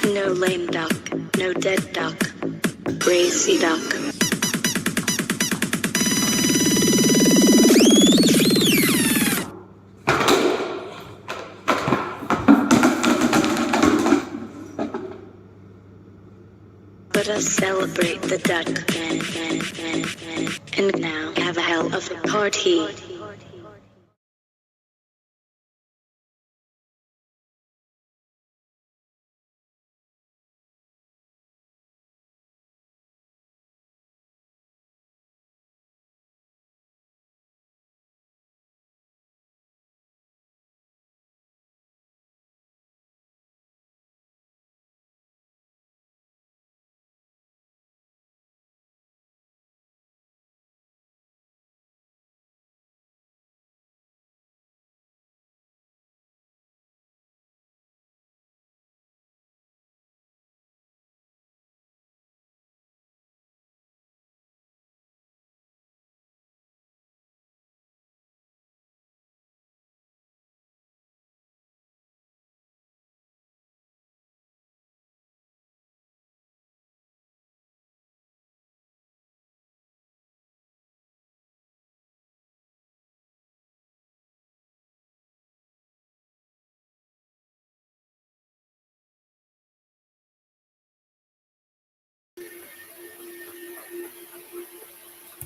No lame duck, no dead duck. Racy duck. Let us celebrate the duck and now have a hell of a party.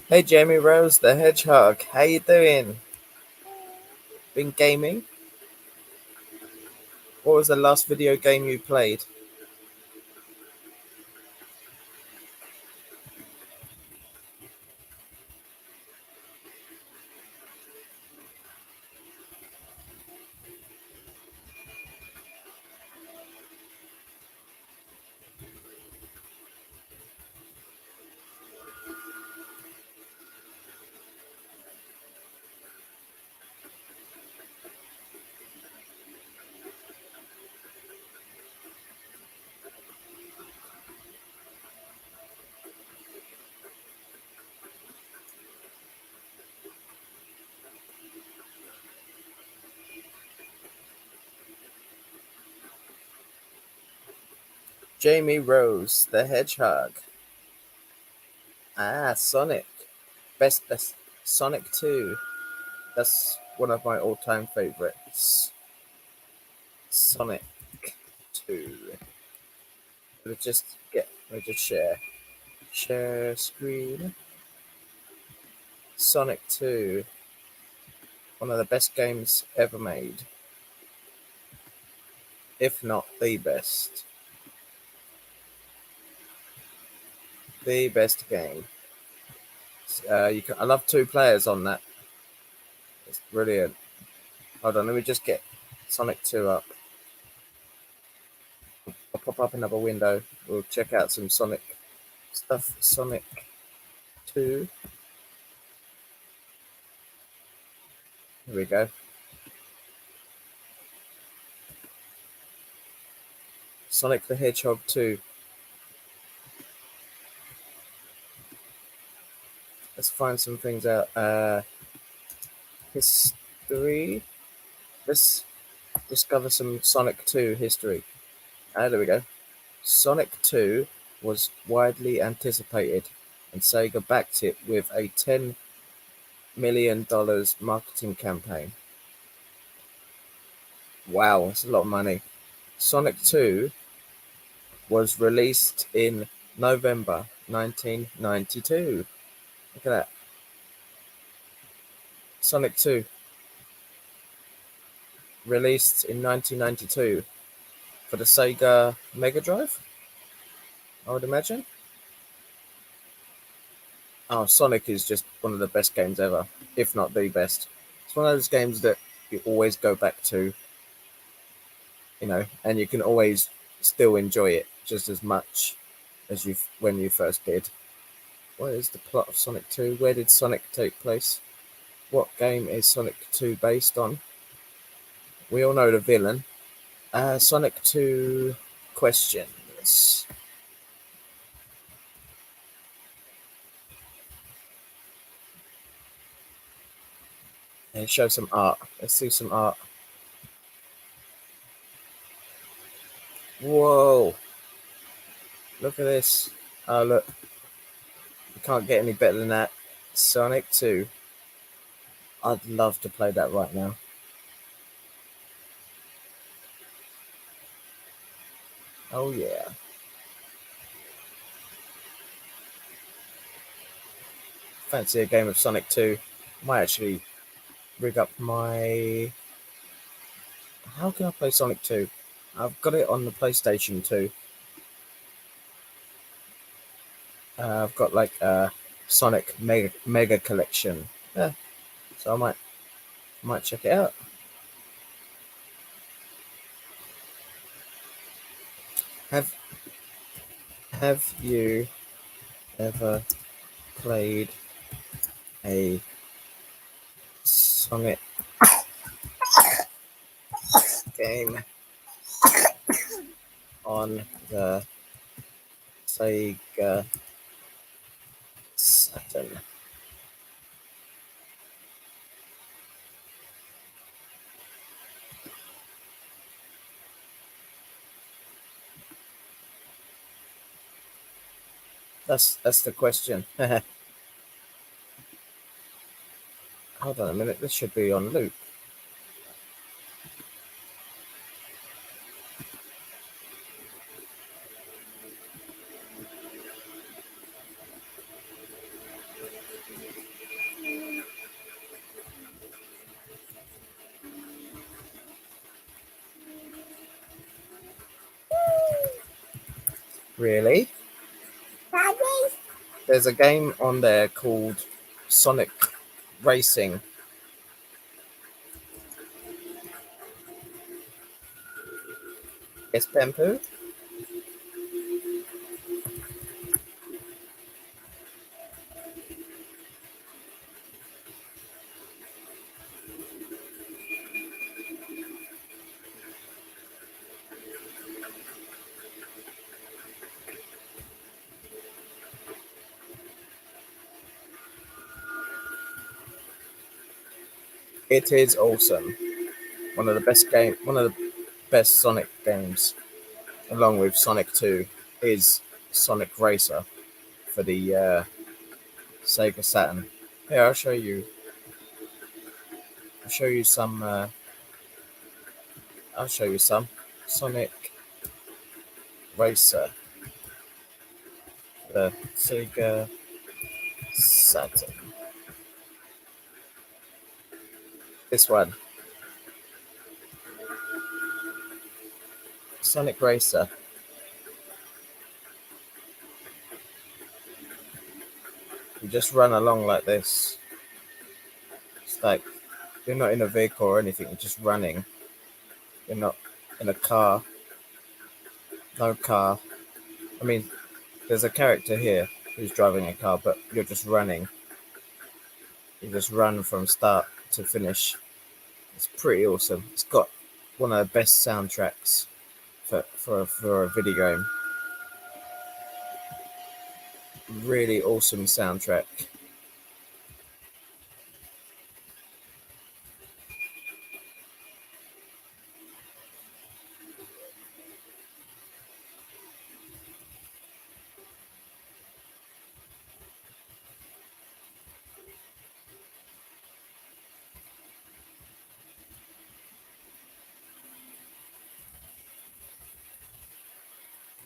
Hey Jamie Rose the Hedgehog, how you doing? Been gaming? What was the last video game you played? Jamie Rose the Hedgehog. Sonic. Best Sonic 2. That's one of my all-time favorites. Sonic 2. Let me just share screen. Sonic 2. One of the best games ever made. If not the best. The best game. I love 2 players on that. It's brilliant. Hold on, let me just get Sonic 2 up. I'll pop up another window. We'll check out some Sonic stuff. Sonic 2. Here we go. Sonic the Hedgehog 2. Let's find some things out. History. Let's discover some Sonic 2 history. There we go. Sonic 2 was widely anticipated, and Sega backed it with a $10 million marketing campaign. Wow, that's a lot of money. Sonic 2 was released in November 1992. Look at that. Sonic 2 released in 1992 for the Sega Mega Drive, I would imagine. Oh, Sonic is just one of the best games ever, if not the best. It's one of those games that you always go back to, and you can always still enjoy it just as much as when you first did. What is the plot of Sonic 2? Where did Sonic take place? What game is Sonic 2 based on? We all know the villain. Sonic 2 questions. And show some art. Let's see some art. Whoa. Look at this. Oh, look. You can't get any better than that. Sonic 2. I'd love to play that right now. Oh, yeah. Fancy a game of Sonic 2. Might actually rig up my... How can I play Sonic 2? I've got it on the PlayStation 2. I've got like a Sonic Mega Collection. Yeah, so I might check it out. Have Have you ever played a Sonic game on the Sega Saturn? That's the question. Hold on a minute. This should be on loop. Really? There's a game on there called Sonic Racing. Yes, Pempu? It is awesome. One of the best Sonic games, along with Sonic 2, is Sonic Racer for the Sega Saturn. Here, I'll show you. I'll show you some. I'll show you some Sonic Racer, the Sega Saturn. This one, Sonic Racer. You just run along like this. It's like you're not in a vehicle or anything. You're just running. You're not in a car. No car. I mean, there's a character here who's driving a car, but you're just running. You just run from start to finish. It's pretty awesome. It's got one of the best soundtracks for a video game. Really awesome soundtrack.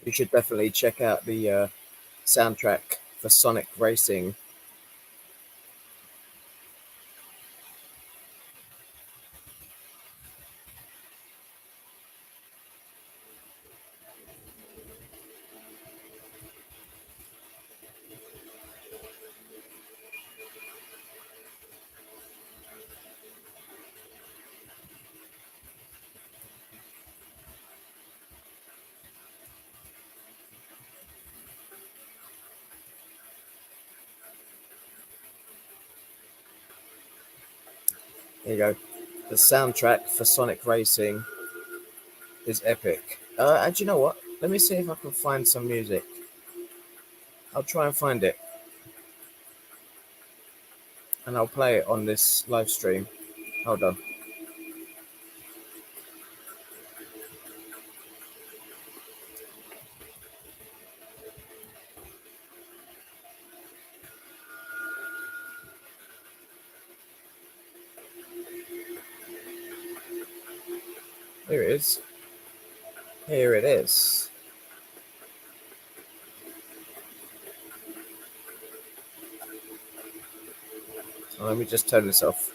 You should definitely check out the soundtrack for Sonic Racing. There you go. The soundtrack for Sonic Racing is epic. And you know what? Let me see if I can find some music. I'll try and find it. And I'll play it on this live stream. Hold on. Here it is. Here it is. Oh, let me just turn this off.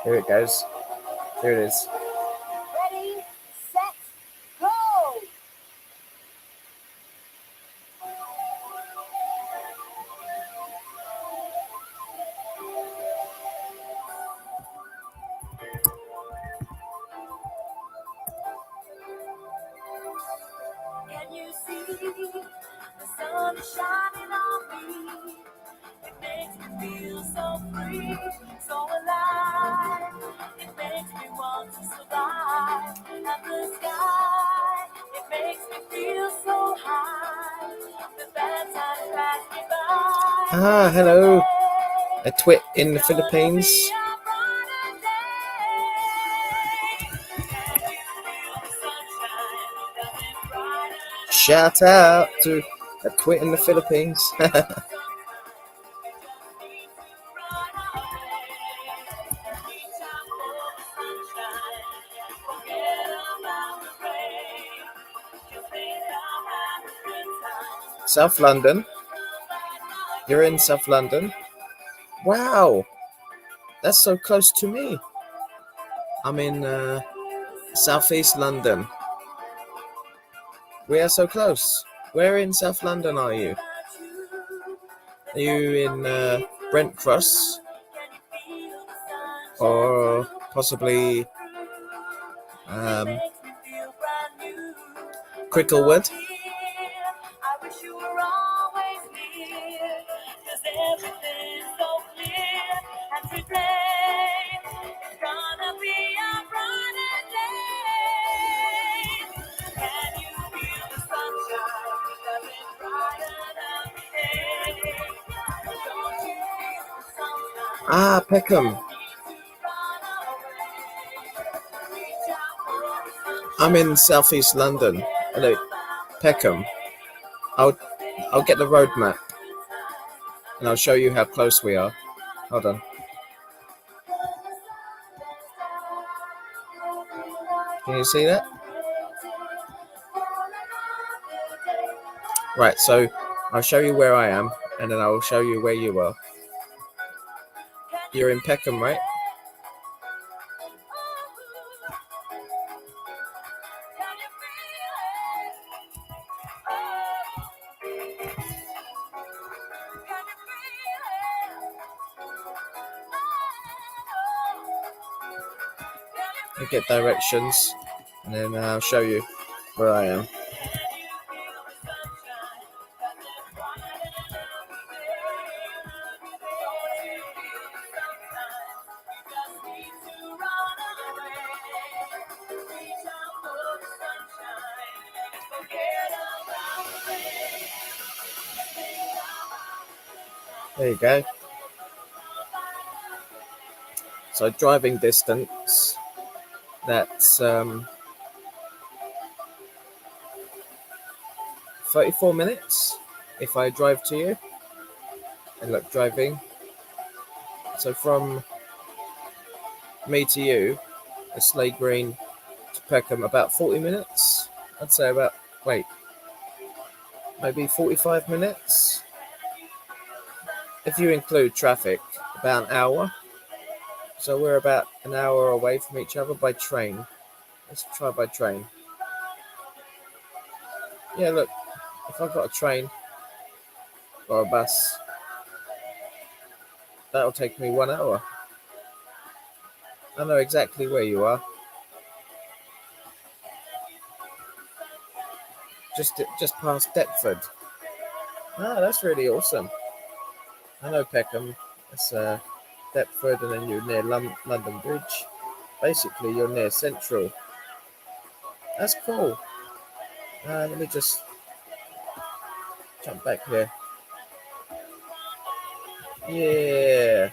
Here it goes. Here it is. Ready, set, go! Can you see the sun is shining on me? It makes me feel so free, so alive. It makes me want to survive. And the sky, it makes me feel so high. The bad times pass me by. Ah, hello. A twit in the Philippines. Shout out to a twit in the Philippines. South London. You're in South London. Wow, that's so close to me. I'm in Southeast London. We are so close. Where in South London are you? Are you in Brent Cross? Or possibly Cricklewood? Ah, Peckham. I'm in Southeast London. Hello, Peckham. I'll get the road map and I'll show you how close we are. Hold on. Can you see that? Right, so I'll show you where I am and then I'll show you where you are. You're in Peckham, right? You get directions and then I'll show you where I am. There you go. So driving distance, that's 34 minutes if I drive to you. And look, driving. So from me to you, Slay Green to Peckham, about 40 minutes. I'd say about, wait, maybe 45 minutes. If you include traffic, about an hour. So we're about an hour away from each other by train. Let's try by train. Yeah, look, if I've got a train or a bus, that'll take me 1 hour. I know exactly where you are. Just past Deptford. Ah, that's really awesome. I know Peckham. It's Deptford, and then you're near London Bridge. Basically, you're near Central. That's cool. Let me just jump back here. Yeah.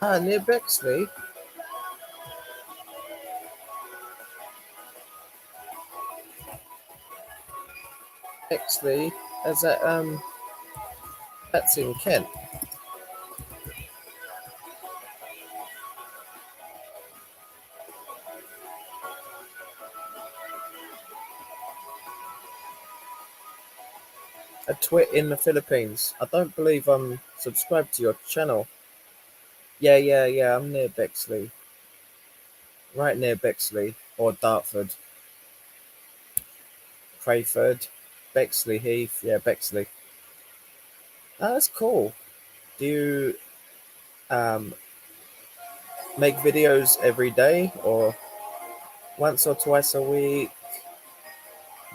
Ah, near Bexley. Bexley. Is that that's in Kent. A twit in the Philippines. I don't believe I'm subscribed to your channel. Yeah. I'm near Bexley. Right near Bexley or Dartford. Crayford. Bexley Heath. Yeah, Bexley. Ah, that's cool. Do you make videos every day or once or twice a week?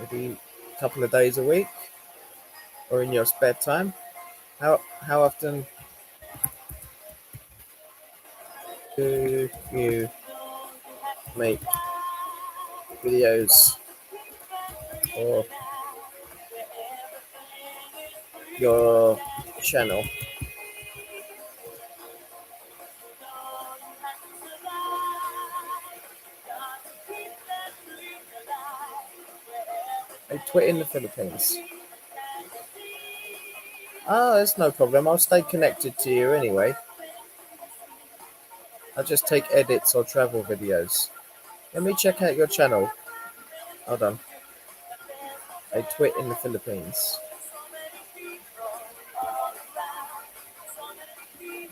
Maybe a couple of days a week? Or in your spare time? How often do you make videos for your channel? I twit in the Philippines. Ah, that's no problem. I'll stay connected to you anyway. I'll just take edits or travel videos. Let me check out your channel. Hold on. I twit in the Philippines.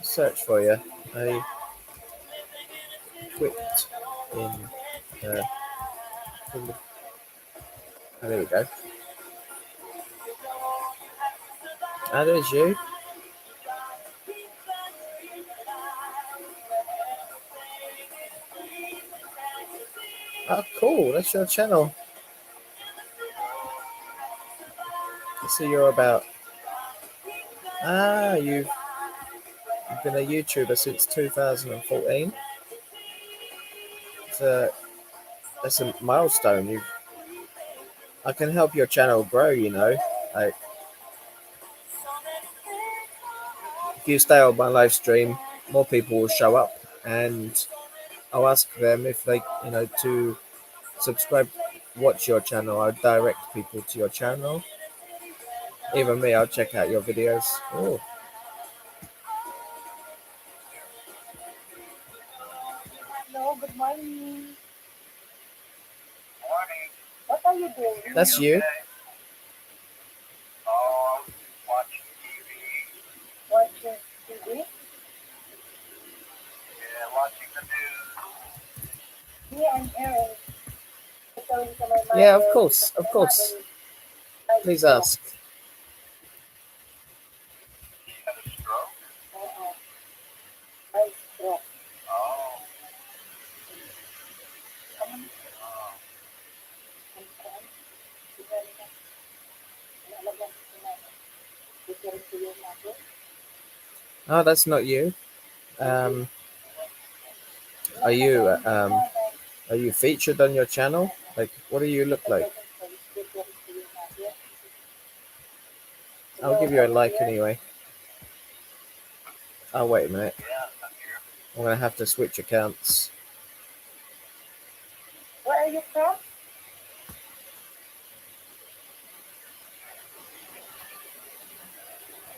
Search for you. I twit in the Philippines. Oh, there we go. Ah, there's you. Oh, cool. That's your channel. So you're about... Ah, you've been a YouTuber since 2014. That's a milestone. I can help your channel grow, you know. Like, if you stay on my live stream, more people will show up, and I'll ask them if they, to subscribe, watch your channel. I'll direct people to your channel. Even me, I'll check out your videos. Oh, Hello, good morning. What are you doing? that's you. Oh, watching TV. Watching TV? Yeah, watching the news. Me, I'm Erin. Yeah, of course, of course. Please ask. She had a stroke? I stroke. Oh. Oh, that's not you. Are you featured on your channel? Like, what do you look like? I'll give you a like anyway. Oh, wait a minute. I'm going to have to switch accounts. Where are you from?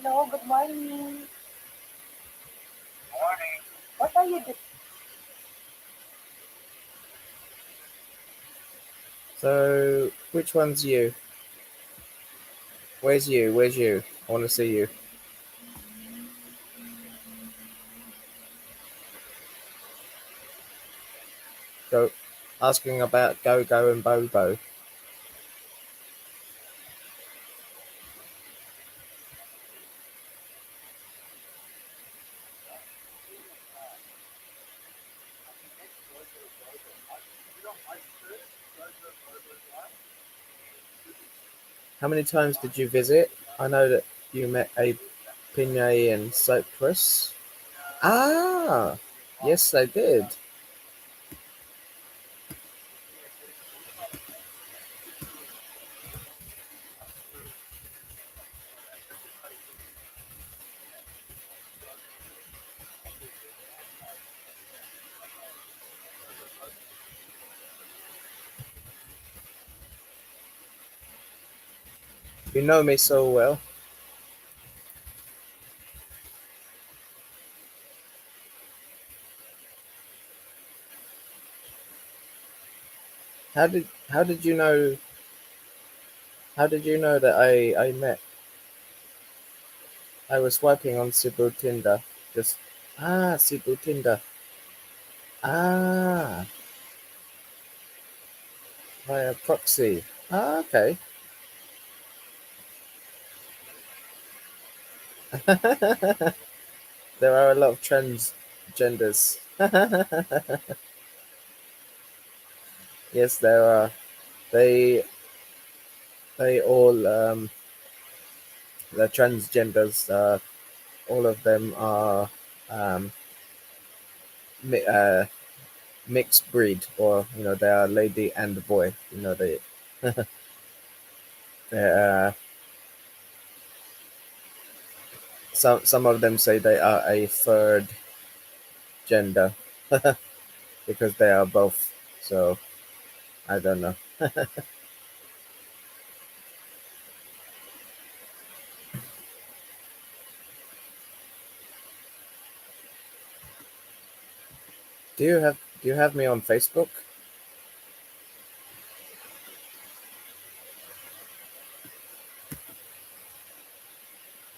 Hello, good morning. What are you doing? So, which one's you? Where's you? Where's you? I want to see you. Go. Asking about Go Go and Bobo. How many times did you visit? I know that you met a Pinay and Cyprus. Ah, yes, I did. You know me so well. How did you know? How did you know that I met? I was swiping on Cebu Tinder. Just Cebu Tinder. Ah, via proxy. Okay. There are a lot of transgenders. Yes, there are. They they all the transgenders. All of them are um, mi- uh, mixed breed, or they are lady and boy. They're, some of them say they are a third gender because they are both. So I don't know. Do you have me on Facebook?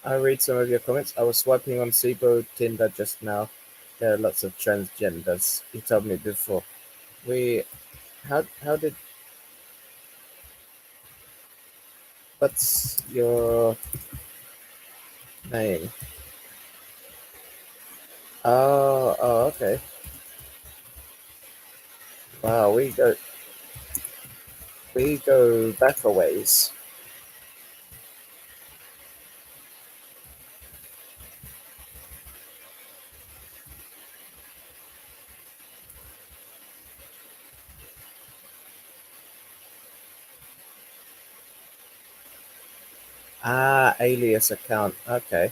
I read some of your comments. I was swiping on Sibo Tinder just now. There are lots of transgenders. You told me before. We how did what's your name? Oh, okay. Wow, we go back a ways. Alias account. Okay.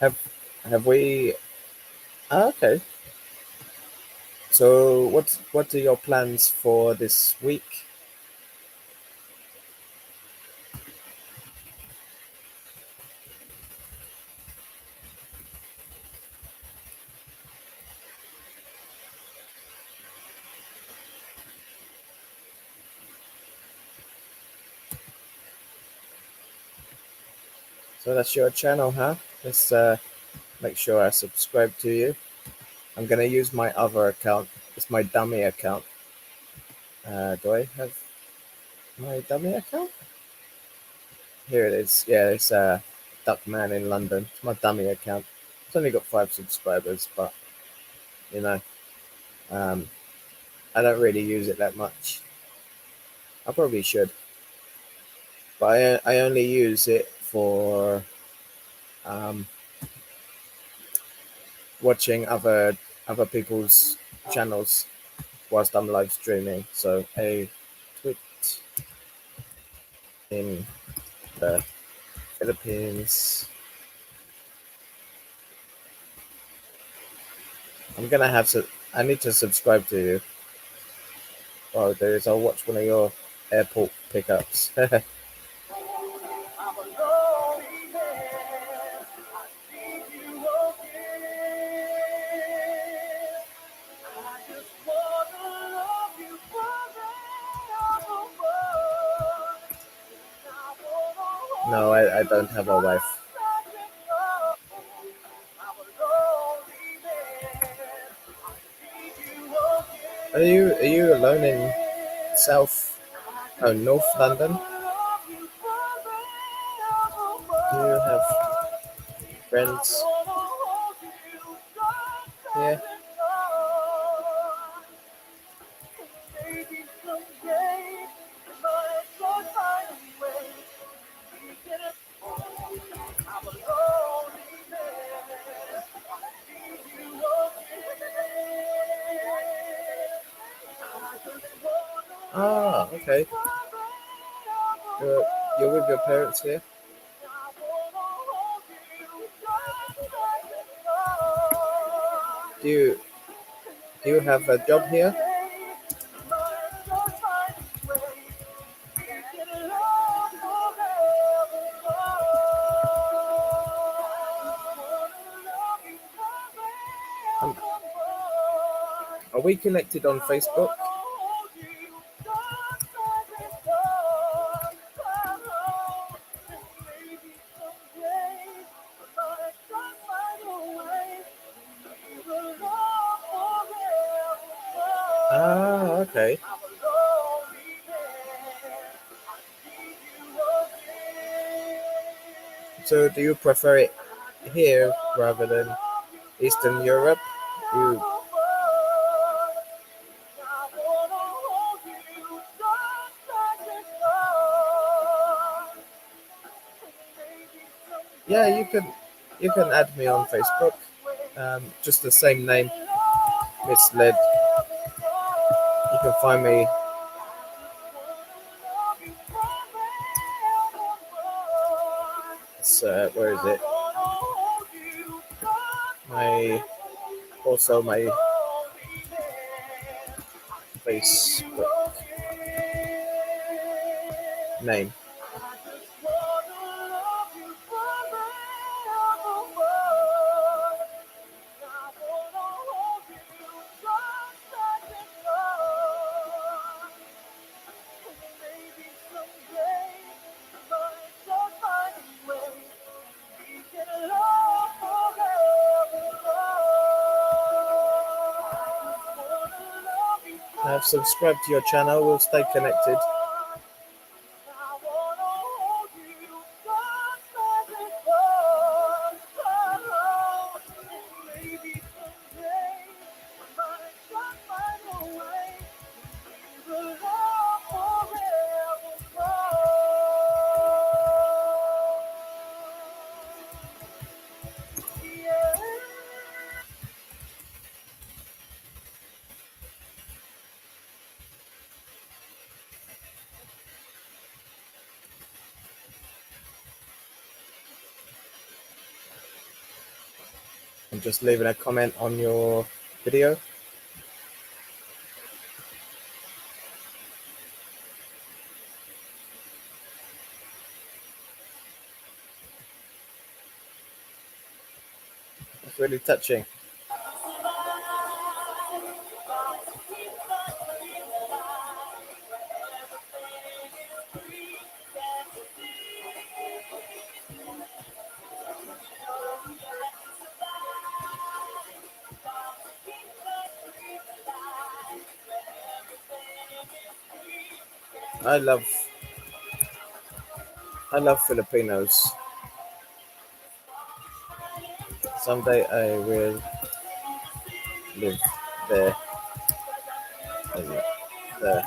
Have have we? Okay. So what are your plans for this week? So that's your channel, huh? Let's make sure I subscribe to you. I'm gonna use my other account. It's my dummy account. Do I have my dummy account? Here it is. Yeah, it's Duckman in London. It's my dummy account. It's only got 5 subscribers, but you know, um, I don't really use it that much. I probably should, but I only use it for um, watching other people's channels whilst I'm live streaming. So a tweet in the Philippines. I'm gonna have to. I need to subscribe to you. What I'll do is I'll watch one of your airport pickups. I'm a lonely man. I need you again. I just wanna love you forevermore. No, I don't have a wife. Are you alone in South? Oh, North London? Do you have friends? Yeah. Maybe someday my son find a way. We can. I'm a lonely man. I need you again. I just wanna Ah, okay. You're with your parents here? Do you have a job here? Um, are we connected on Facebook? Ah, okay. So do you prefer it here rather than Eastern Europe? You Yeah, you can add me on Facebook. Just the same name, Misled. You can find me. It's, where is it? My Facebook name. I've subscribed to your channel. We'll stay connected. I'm just leaving a comment on your video. It's really touching. I love Filipinos. Someday I will live there in the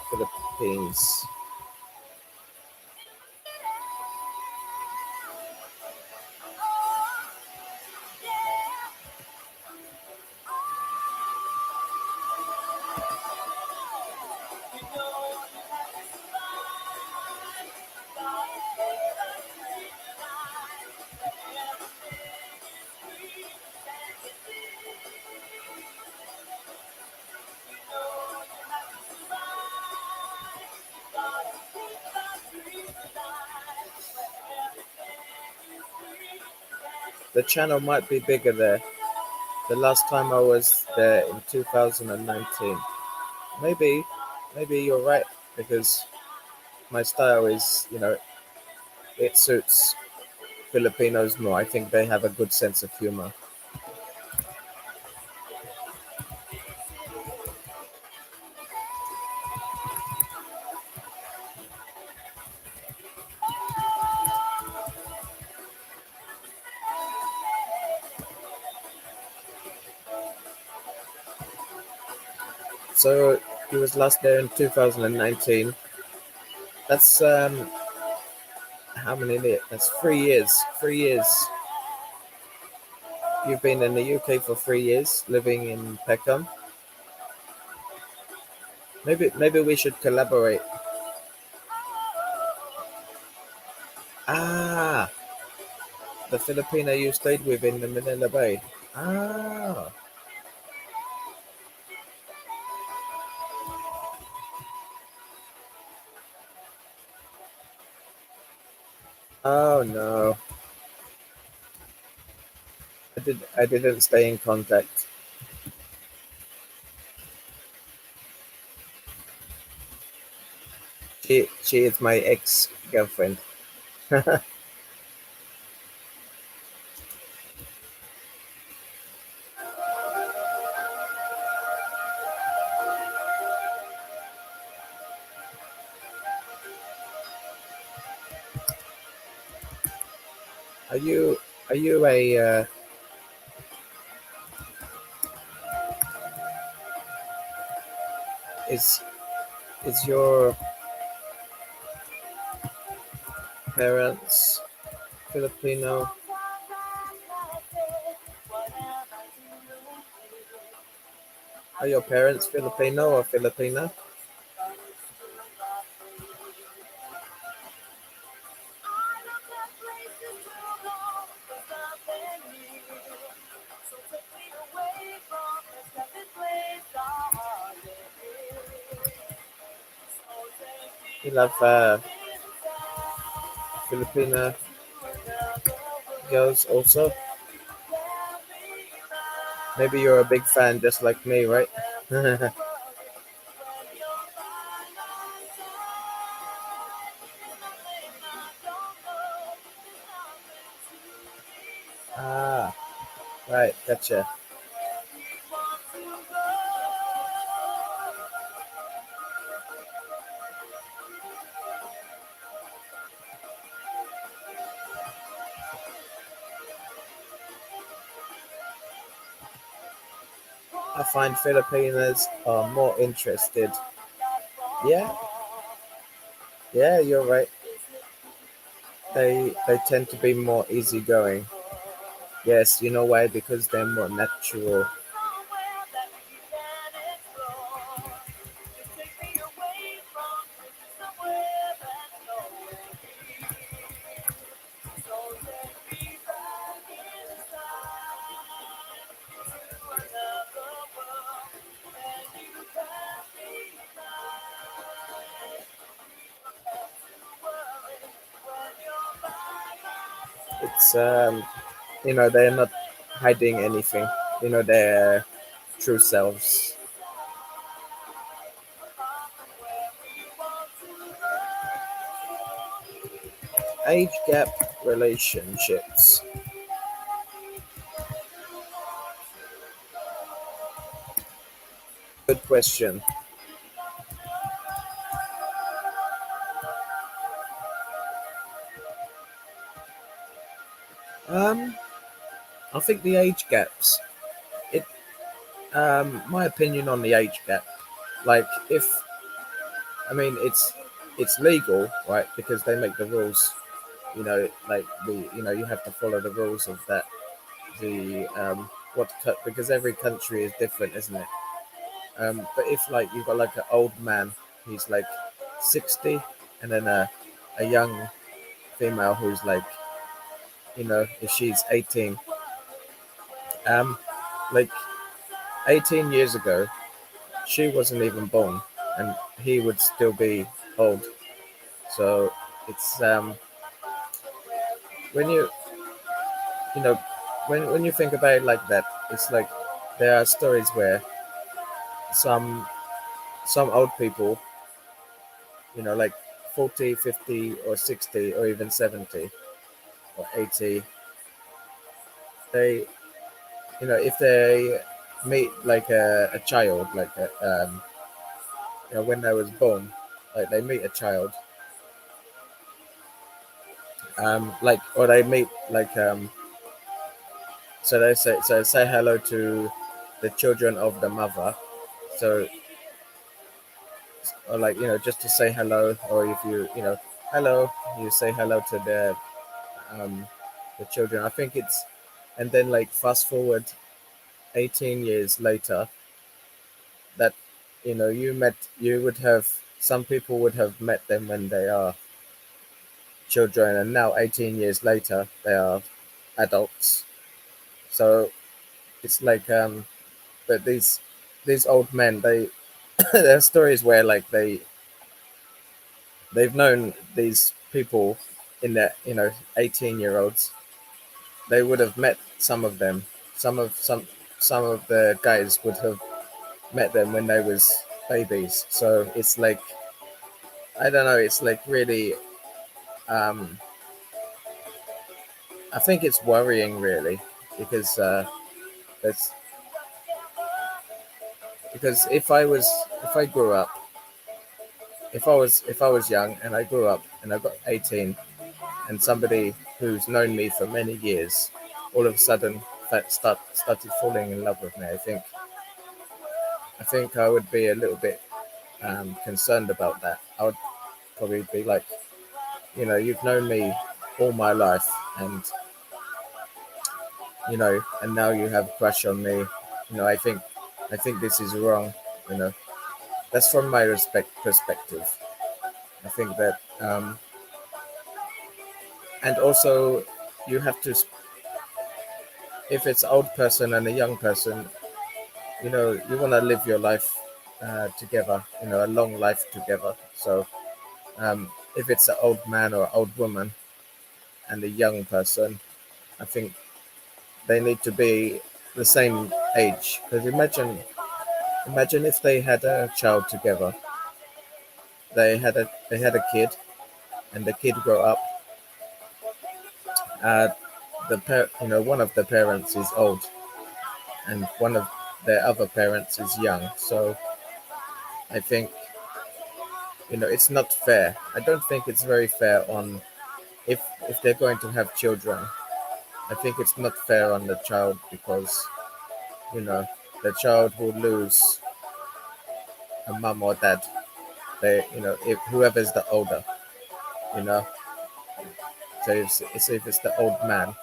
Philippines. The channel might be bigger there. The last time I was there in 2019. Maybe, maybe you're right because my style is, it suits Filipinos more. I think they have a good sense of humor. So he was last there in 2019. That's how many years? That's 3 years. 3 years. You've been in the UK for 3 years, living in Peckham. Maybe we should collaborate. Ah, the Filipino you stayed with in the Manila Bay. Ah, oh no, I didn't stay in contact. She is my ex girlfriend. Are you a is your parents Filipino? Are your parents Filipino or Filipina? You love Filipina girls also? Maybe you're a big fan just like me, right? Ah, right, gotcha. I find Filipinas are more interested. Yeah, yeah, you're right. They tend to be more easygoing. Yes, you know why? Because they're more natural. It's they're not hiding anything. Their true selves. Age gap relationships. Good question. Um, I think the age gaps. It My opinion on the age gap. Like if I mean it's legal, right? Because they make the rules. Like you have to follow the rules of that. The because every country is different, isn't it? But if like you've got like an old man, he's like 60, and then a young female who's like if she's 18, like 18 years ago, she wasn't even born, and he would still be old. So it's when you know when you think about it like that, it's like there are stories where some some old people, like 40, 50, or 60, or even 70 or 80, they, if they meet like a child, like when they was born, like they meet a child, like, or they meet like, so say hello to the children of the mother. So, or like, just to say hello, or if hello, you say hello to um the children. I think it's, and then like fast forward 18 years later, that you would have, some people would have met them when they are children, and now 18 years later they are adults. So it's like, but these old men, they there are stories where like they've known these people in their, 18-year-olds. They would have met some of them. Some of the guys would have met them when they was babies. So it's like, I don't know. It's like really. Um, I think it's worrying, really, because it's because if I grew up, if I was young and I grew up and I got 18, and somebody who's known me for many years all of a sudden started falling in love with me, I think I would be a little bit concerned about that. I would probably be like, you've known me all my life, and and now you have a crush on me. I think this is wrong. You know, that's from my respect perspective. I think that, and also you have to, if it's an old person and a young person, you want to live your life together. A long life together. So, if it's an old man or old woman and a young person, I think they need to be the same age. Because imagine if they had a child together. They had a kid, and the kid grew up. Uh, one of the parents is old, and one of the other parents is young. So I think, it's not fair. I don't think it's very fair on, if they're going to have children. I think it's not fair on the child, because you know the child will lose a mum or dad. They, if whoever's the older, you know. So if it's the old man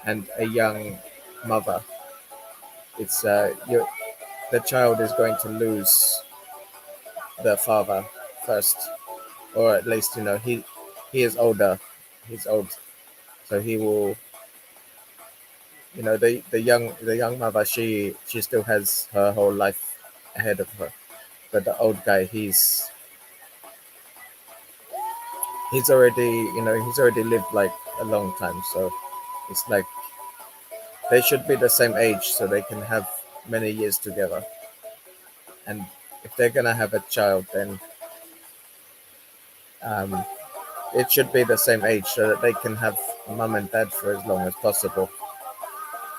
and a young mother, it's the child is going to lose the father first, or at least, he is older. He's old, so he will. The young mother, she still has her whole life ahead of her, but the old guy, he's already lived like a long time. So it's like they should be the same age so they can have many years together. And if they're gonna have a child, then um, it should be the same age so that they can have mum and dad for as long as possible.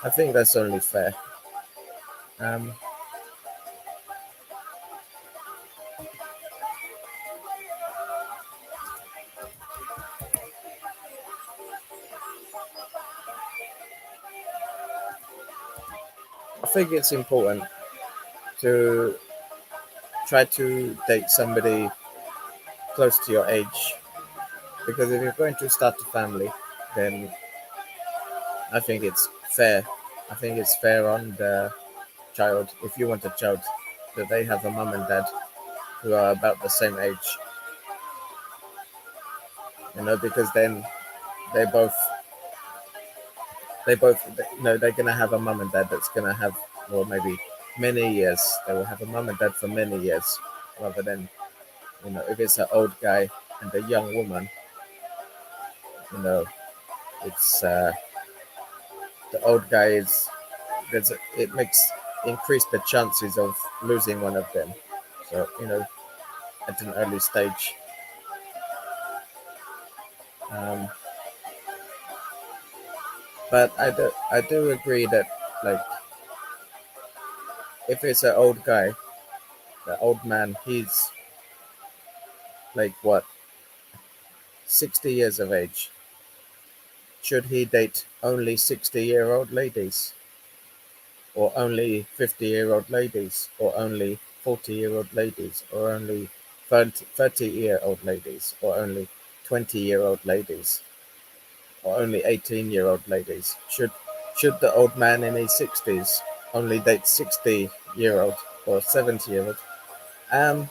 I think that's only fair. Um, I think it's important to try to date somebody close to your age, because if you're going to start a family, then I think it's fair. I think it's fair on the child, if you want a child, that they have a mum and dad who are about the same age. Because then they both they're gonna have a mum and dad that's gonna have, well, maybe many years. They will have a mum and dad for many years, rather than, if it's an old guy and a young woman, you know it's the old guy is it makes increase the chances of losing one of them. So at an early stage. Um, but I do agree that like if it's an old guy, the old man, he's like what 60 years of age. Should he date only 60-year-old ladies, or only 50-year-old ladies, or only 40-year-old ladies, or only 30-year-old ladies, or only 20-year-old ladies, or only 18-year-old ladies? Should the old man in his 60s only date 60-year-old or 70-year-old? Um,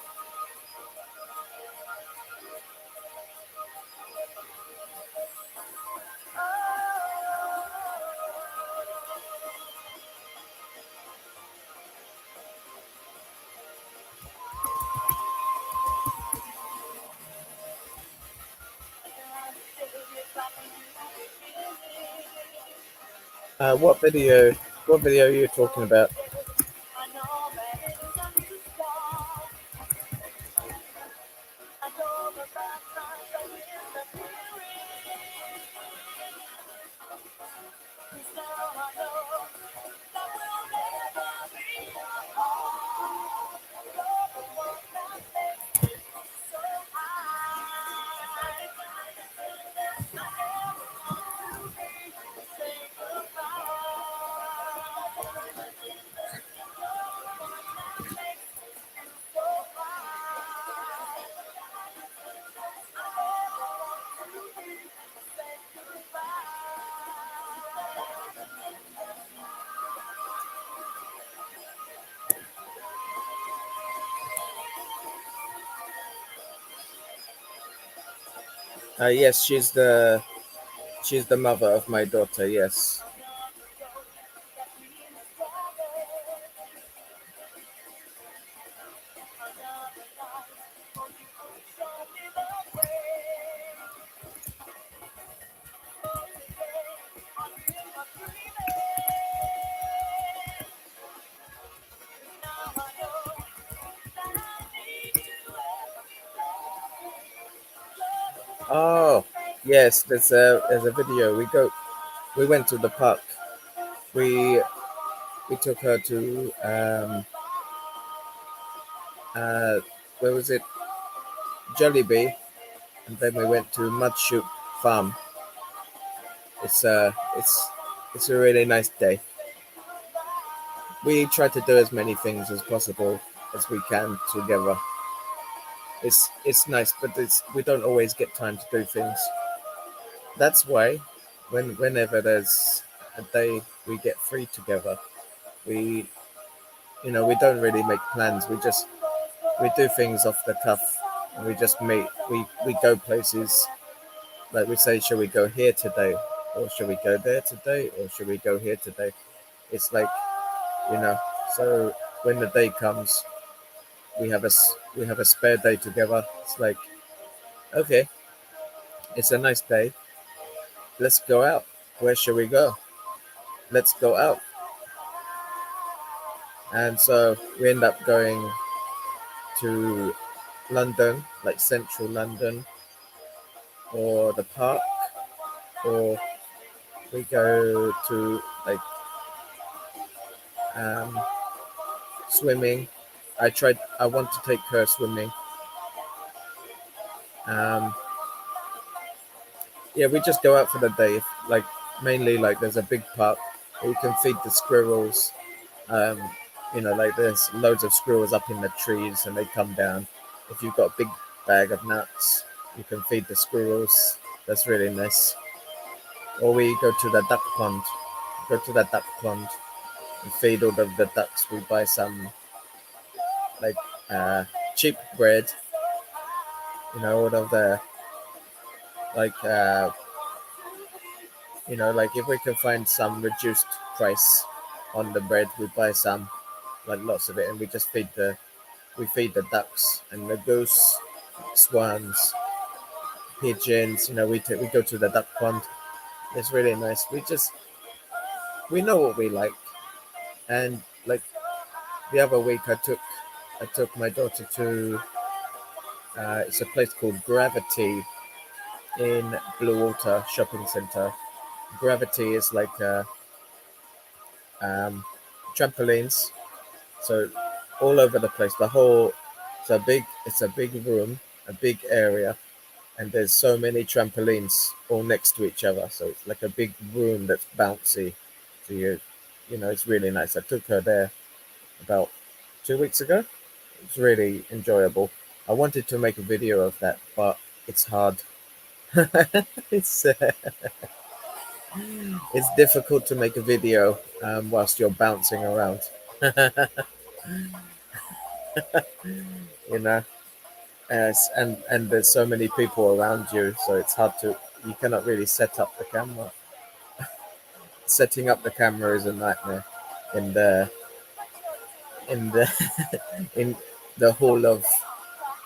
what video? What video are you talking about? I know that it's a new start. I know the bad times are disappearing. Cause now I know that we'll never be apart. You're the one that makes me so high. I never want to be say goodbye. Yes, she's the mother of my daughter. Yes. Oh, yes. There's a video. We went to the park. We we took her to uh where was it? Jollibee, and then we went to Mudshoot Farm. It's a really nice day. We try to do as many things as possible as we can together. It's nice, but we don't always get time to do things. That's why whenever there's a day we get free together, we we don't really make plans. We do things off the cuff, and we just meet. We go places. Like we say, shall we go here today, or shall we go there today, or shall we go here today? It's like you know. So when the day comes, we have a spare day together. It's like, okay, it's a nice day. Let's go out. Where shall we go? Let's go out. And so we end up going to London, like central London, or the park, or we go to like um, swimming. I want to take her swimming. Um, yeah, we just go out for the day. Like mainly, like there's a big park where you can feed the squirrels. Um, like there's loads of squirrels up in the trees, and they come down. If you've got a big bag of nuts, you can feed the squirrels. That's really nice. Or we go to the duck pond. Go to the duck pond and feed all of the ducks. We buy some like cheap bread. All of the like like if we can find some reduced price on the bread, we buy some, like lots of it, and we feed the ducks and the goose, swans, pigeons. We go to the duck pond. It's really nice. we know what we like. And like the other week, I took my daughter to it's a place called Gravity in Blue Water Shopping Center. Gravity is like um, trampolines, so all over the place. The whole it's a big room, a big area, and there's so many trampolines all next to each other. So it's like a big room that's bouncy. So you know, it's really nice. I took her there about 2 weeks ago. It's really enjoyable. I wanted to make a video of that, but it's hard. it's uh, it's difficult to make a video whilst you're bouncing around. You know, and there's so many people around you, so it's hard to. You cannot really set up the camera. Setting up the camera is a nightmare in the in the hall of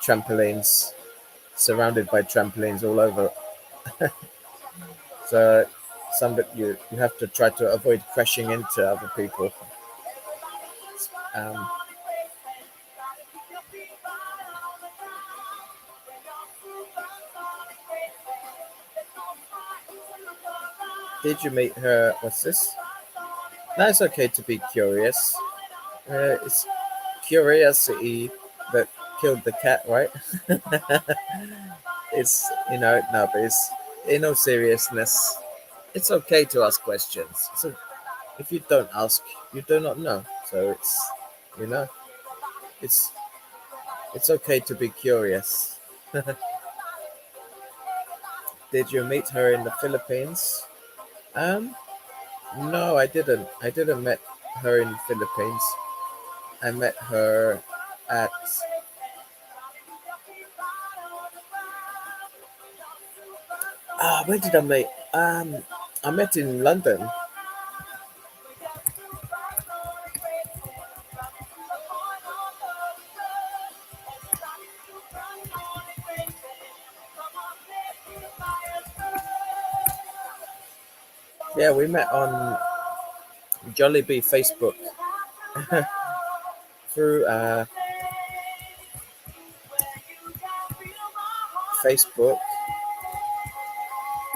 trampolines, surrounded by trampolines all over. So some that you have to try to avoid crashing into other people. Um, did you meet her? What's this? Now it's okay to be curious. It's curiosity that killed the cat, right? It's no, but it's in all seriousness. It's okay to ask questions. So if you don't ask, you do not know. So you know, it's it's okay to be curious. Did you meet her in the Philippines? Um, no, I didn't. I didn't met her in the Philippines. I met her at where did I meet? I met in London. Yeah, we met on Jollibee Facebook through Facebook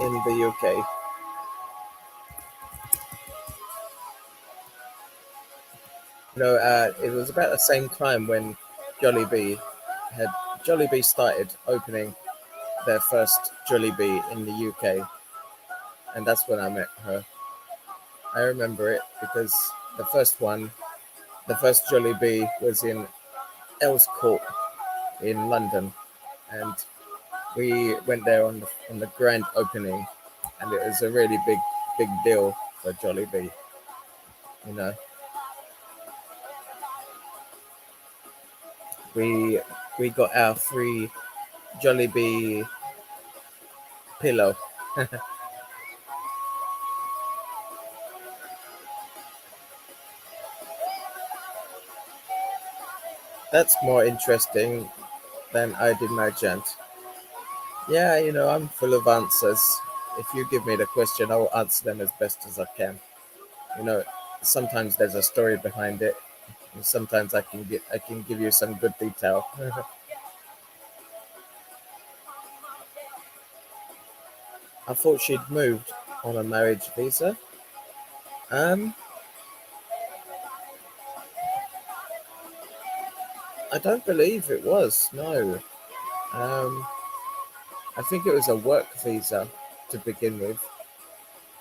in the UK. It was about the same time when Jollibee had Jollibee started opening their first Jollibee in the UK, and that's when I met her. I remember it because the first one, the first Jollibee was in Earls Court in London, and we went there on the grand opening, and it was a really big deal for Jollibee. You know, we we got our free Jollibee pillow. That's more interesting than I'd imagined. Yeah, I'm full of answers. If you give me the question, I will answer them as best as I can. You know, sometimes there's a story behind it, and sometimes I can give you some good detail. I thought she'd moved on a marriage visa. Um, I don't believe it was. No. Um, I think it was a work visa to begin with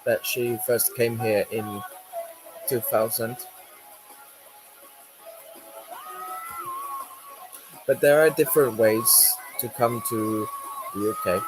that she first came here in 2000. But there are different ways to come to the UK.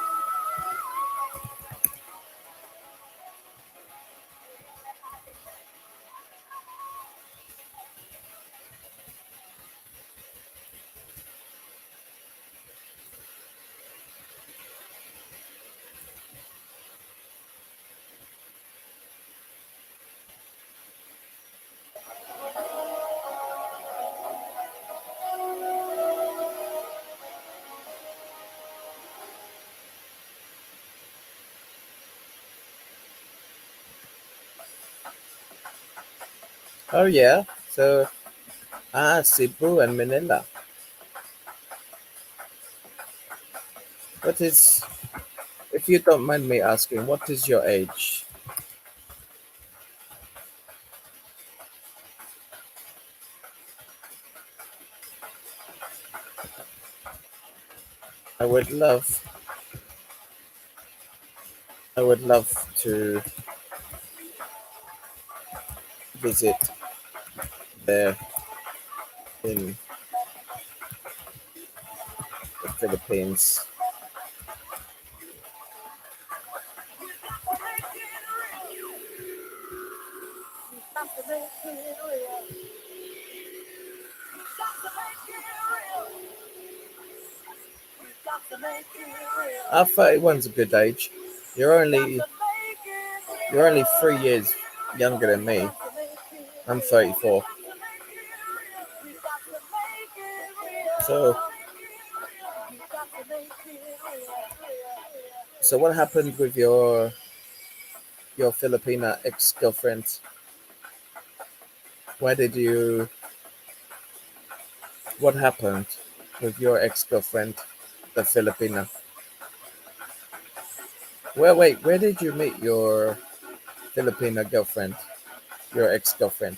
Oh yeah. So Cebu and Manila. What is, if you don't mind me asking, what is your age? I would love, I would love to visit there in the Philippines. I 31's a good age. You're only you're only 3 years younger than me. I'm 34. So so what happened with your Filipina ex girlfriend? Why did you? What happened with your ex girlfriend, the Filipina? Well, wait. Where did you meet your Filipina girlfriend? Your ex girlfriend?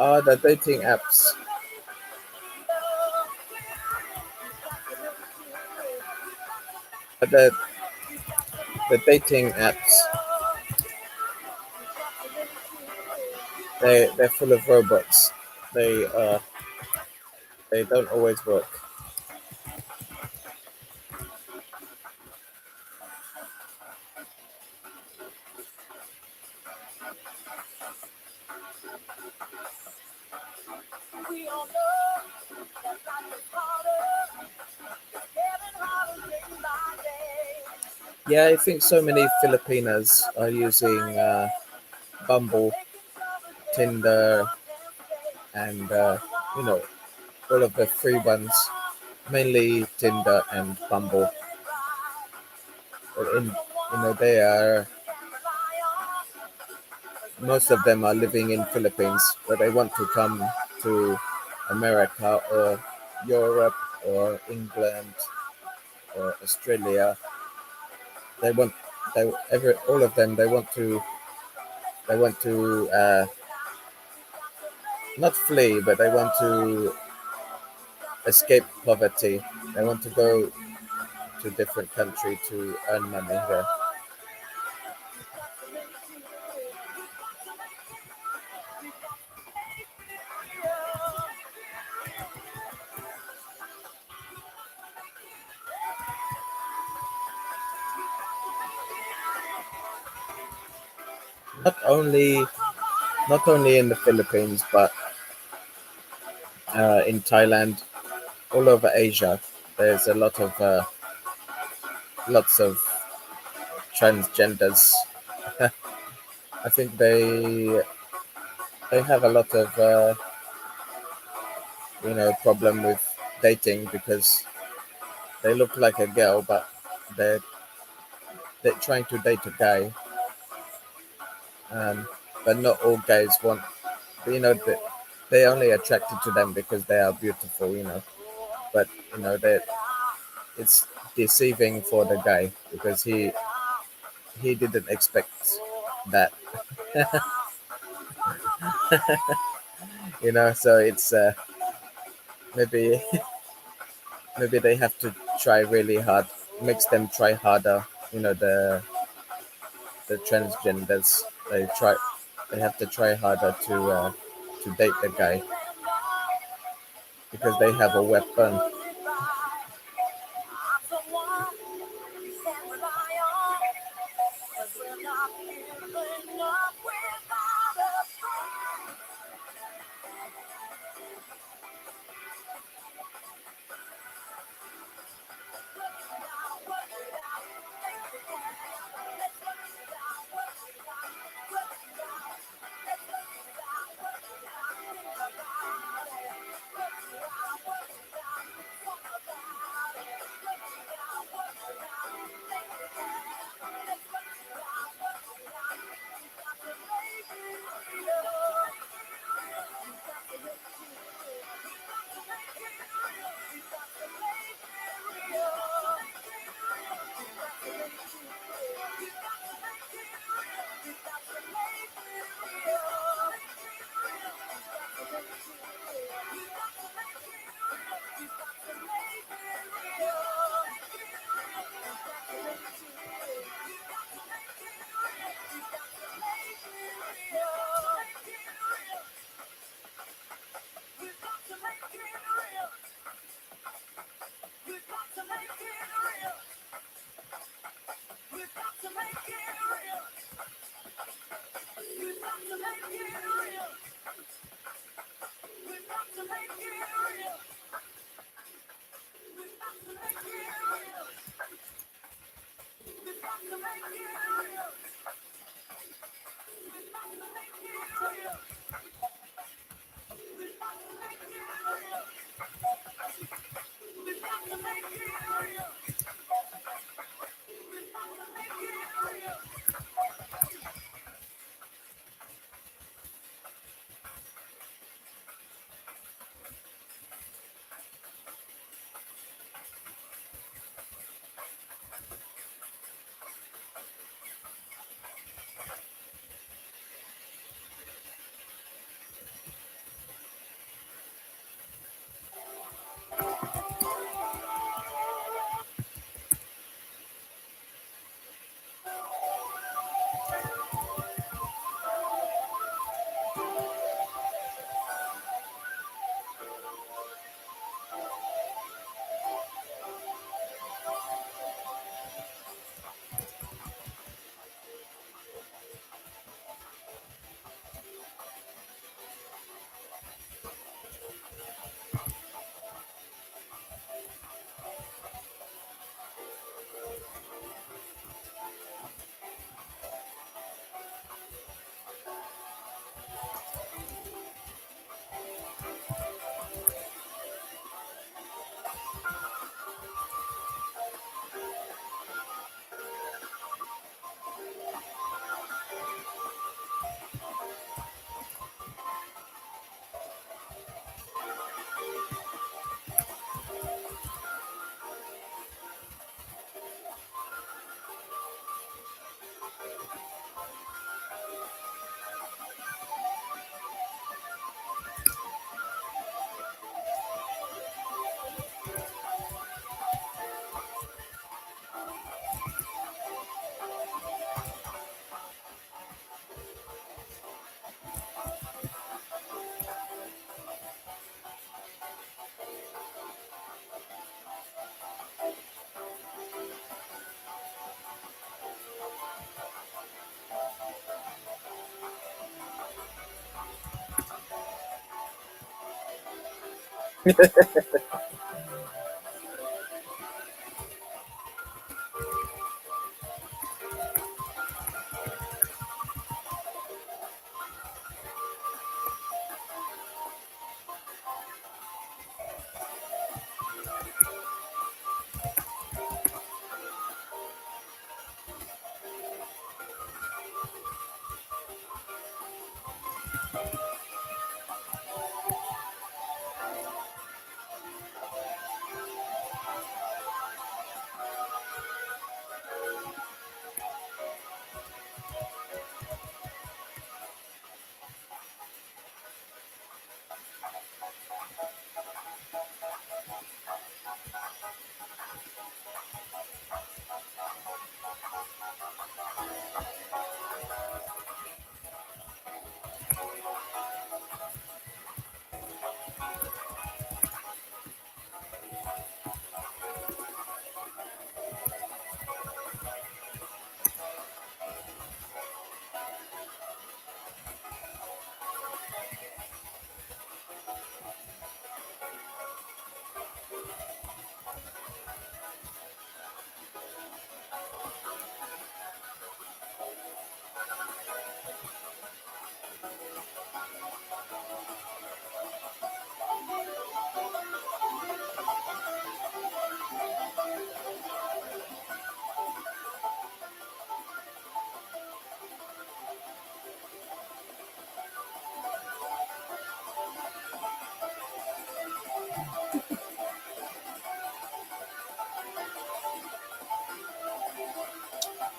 Oh, the dating apps. The the dating apps. They're full of robots. They uh they don't always work. Yeah, I think so many Filipinas are using Bumble, Tinder, and you know all of the free ones, mainly Tinder and Bumble. But they are, most of them are living in Philippines, but they want to come to America or Europe or England or Australia. They want all of them. They want to not flee, but they want to escape poverty. They want to go to a different country to earn money there. Not only not only in the Philippines, but in Thailand, all over Asia. There's a lots of transgenders. I think they have a lot of problem with dating because they look like a girl, but they're they're trying to date a guy. But not all guys want. They only attracted to them because they are beautiful. But they it's deceiving for the guy because he didn't expect that. So it's maybe maybe they have to try really hard. makes them try harder. You know, the transgenders, they have to try harder to date the guy because they have a weapon.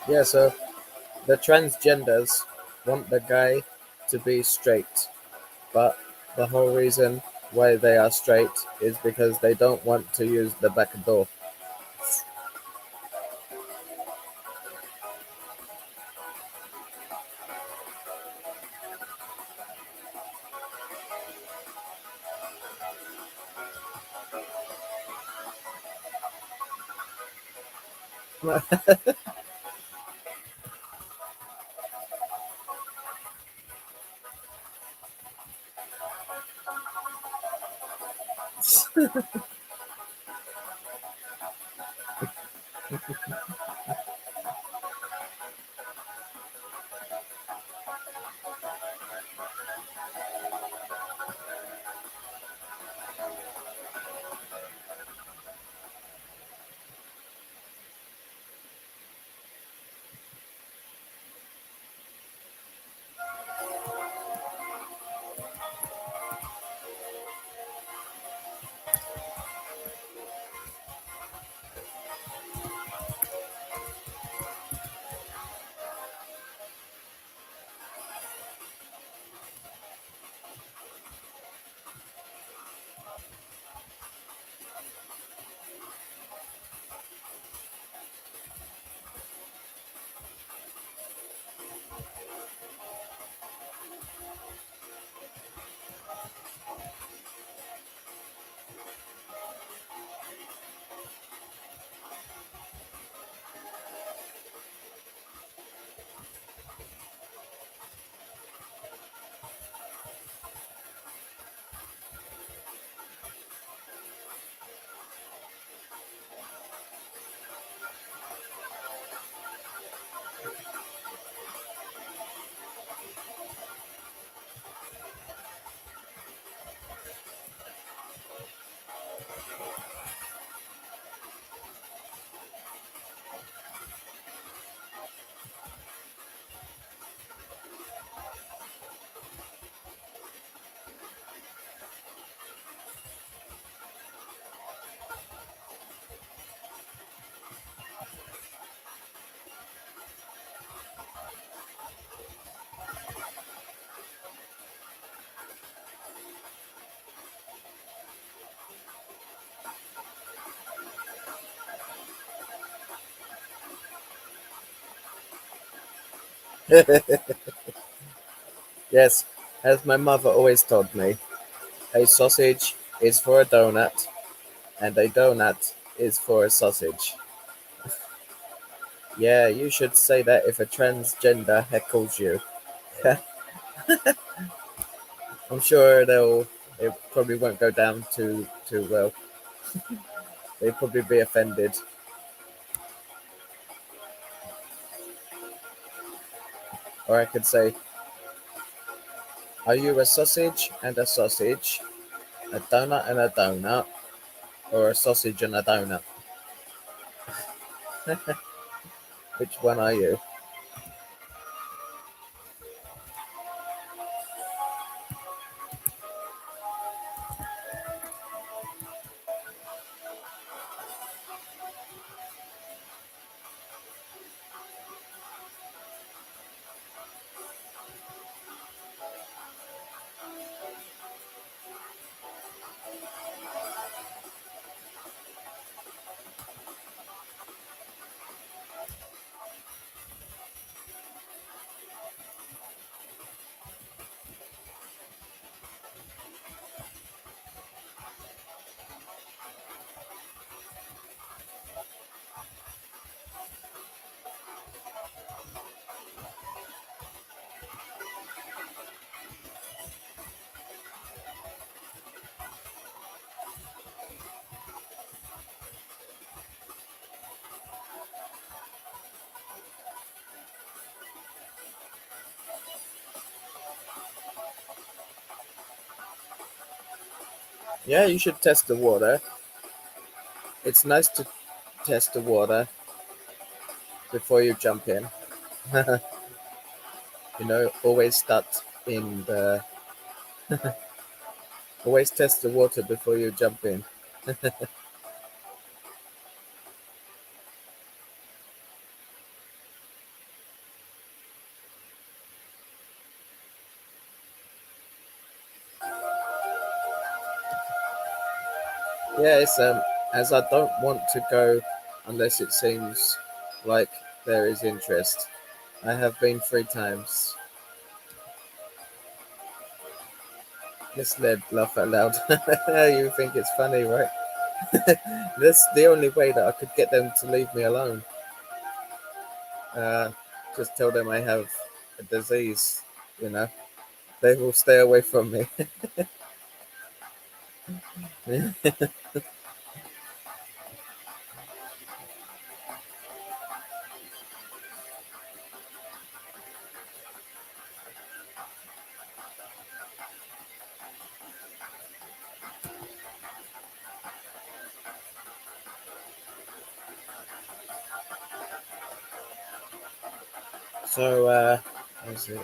Yeah, so the transgenders want the guy to be straight, but the whole reason why they are straight is because they don't want to use the back door. Yes, as my mother always told me, a sausage is for a donut, and a donut is for a sausage. Yeah, you should say that if a transgender heckles you. I'm sure it probably won't go down too well. They'd probably be offended. Or I could say, are you a sausage and a sausage, a donut and a donut, or a sausage and a donut? Which one are you? Yeah, you should test the water. It's nice to test the water before you jump in. Always start in the. Always test the water before you jump in. Yeah, it's as I don't want to go unless it seems like there is interest. I have been 3 times. Misled, laugh out loud. You think it's funny, right? That's the only way that I could get them to leave me alone. Uh, just tell them I have a disease, you know. They will stay away from me. So, what is it?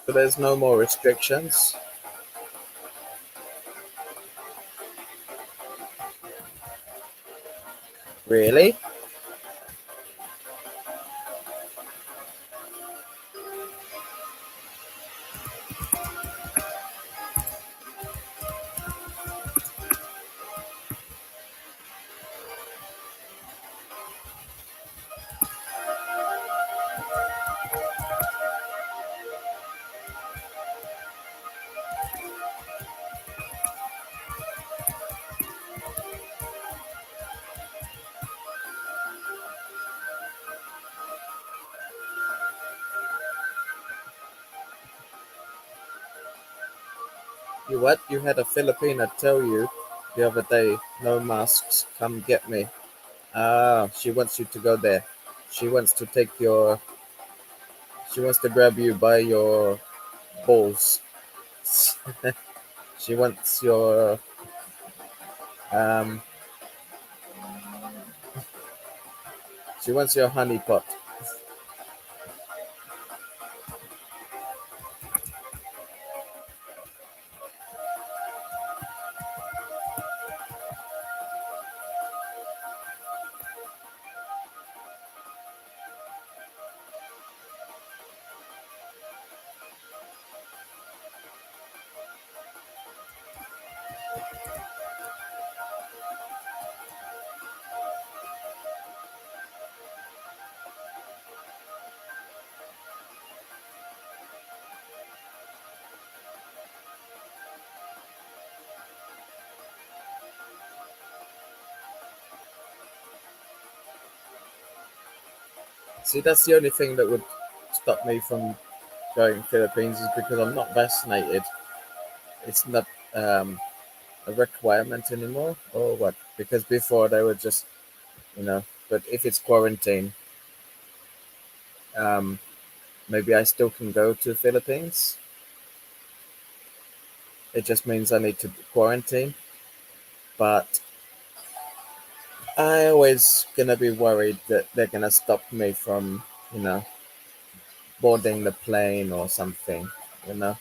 So there's no more restrictions. Really? You what? You had a Filipina tell you the other day, no masks, come get me. Ah, she wants you to go there. She wants to take your. She wants to grab you by your balls. She wants your. Um. She wants your honey pot. See, that's the only thing that would stop me from going to Philippines is because I'm not vaccinated. It's not a requirement anymore, or what? Because before they were just, you know. But if it's quarantine, um, maybe I still can go to Philippines. It just means I need to quarantine. But I always gonna be worried that they're gonna stop me from, you know, boarding the plane or something, you know.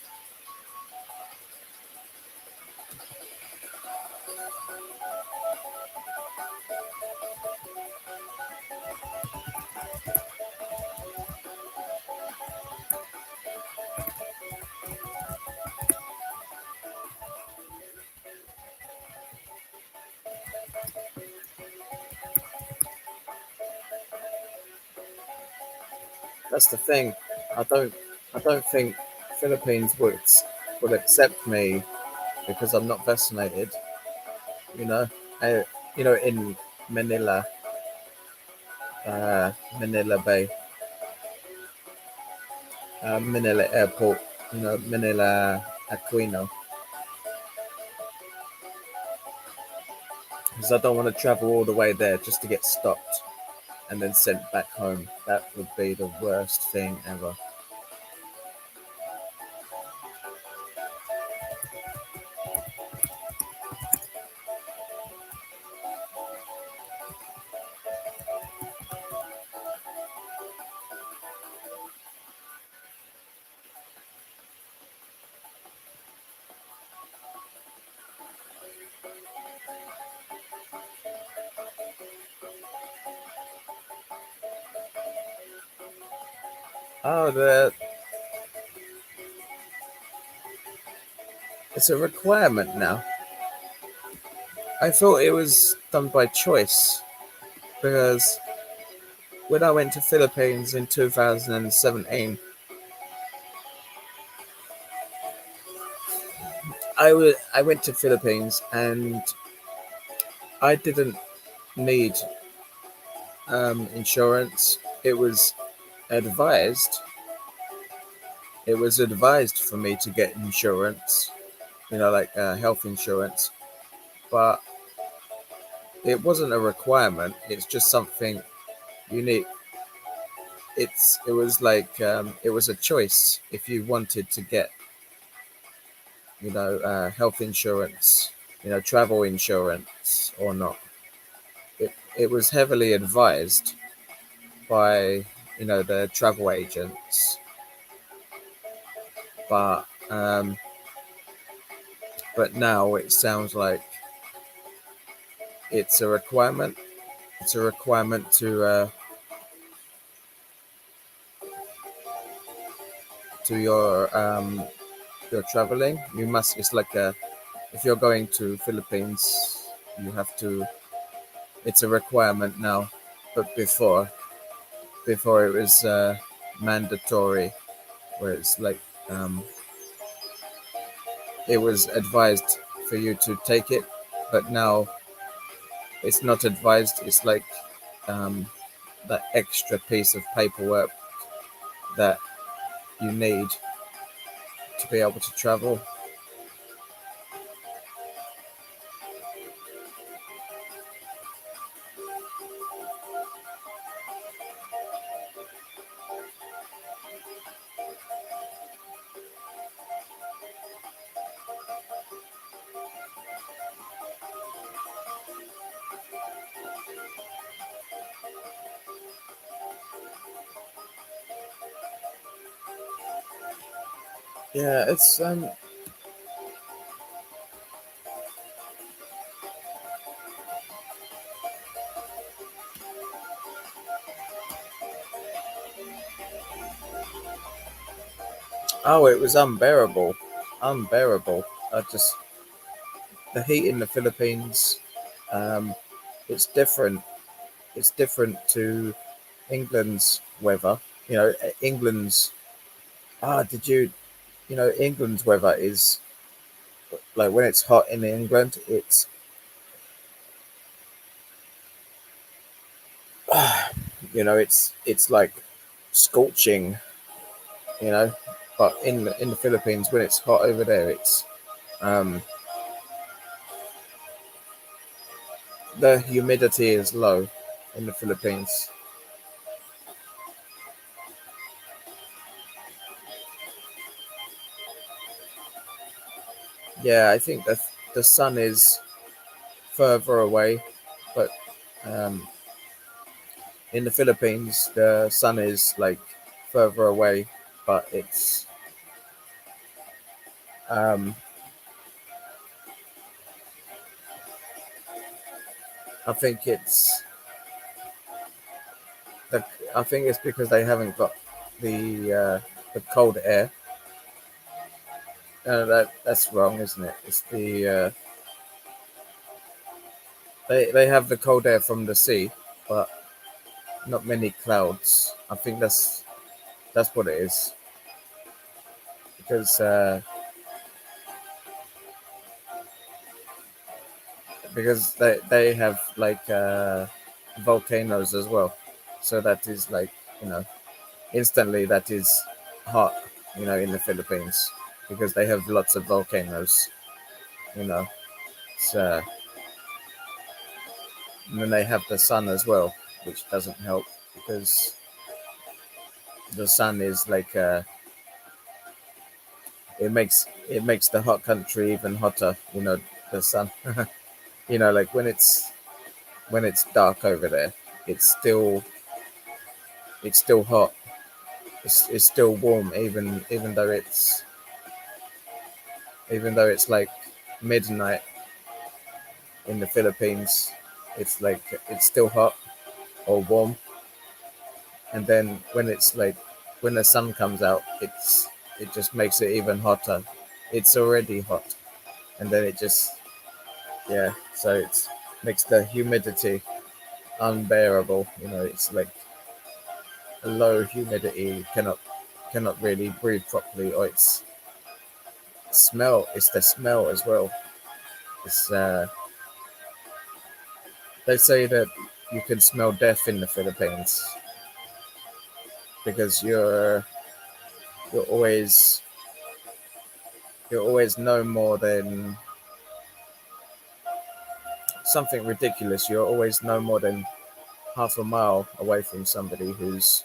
That's the thing. I don't I don't think Philippines would accept me because I'm not vaccinated. You know, I, in Manila, Manila Bay, Manila Airport, Manila Aquino, because I don't want to travel all the way there just to get stopped and then sent back home. That would be the worst thing ever. Oh, it's a requirement now. I thought it was done by choice because when I went to Philippines in 2017, I went to Philippines and I didn't need insurance. Advised. It was advised for me to get insurance, like health insurance, but it wasn't a requirement. It's just something you need. It was like it was a choice if you wanted to get health insurance, travel insurance or not. It was heavily advised by the travel agents, but now it sounds like it's a requirement. It's a requirement to your traveling. You must. It's like if you're going to Philippines, you have to. It's a requirement now, but before it was mandatory, where it's like it was advised for you to take it, but now it's not advised. It's like um, that extra piece of paperwork that you need to be able to travel. Yeah, it's oh, it was unbearable, unbearable. I just the heat in the Philippines. Um, it's different. It's different to England's weather. England's. Did you? England's weather is like when it's hot in England. It's like scorching. You know, but in the Philippines when it's hot over there, it's um, the humidity is low in the Philippines. Yeah, I think that the sun is further away, but Um, in the Philippines, the sun is like further away, but um, I think it's the, I think it's because they haven't got the cold air. That's wrong, isn't it? It's they have the cold air from the sea, but not many clouds. I think that's what it is because they have like volcanoes as well, so that is like, you know, instantly that is hot, you know, in the Philippines because they have lots of volcanoes, you know. So and then they have the sun as well, which doesn't help because the sun is like it makes the hot country even hotter, you know, the sun. You know, like when it's dark over there, it's still it's still hot. It's still warm, even though it's like midnight in the Philippines. It's like it's still hot or warm, and then when the sun comes out, it just makes it even hotter. It's already hot, and then it just, yeah. So it makes the humidity unbearable. You know, it's like a low humidity. You cannot really breathe properly, or it's the smell as well. It's They say that you can smell death in the Philippines because you're always you're always no more than something ridiculous. You're always no more than half a mile away from somebody who's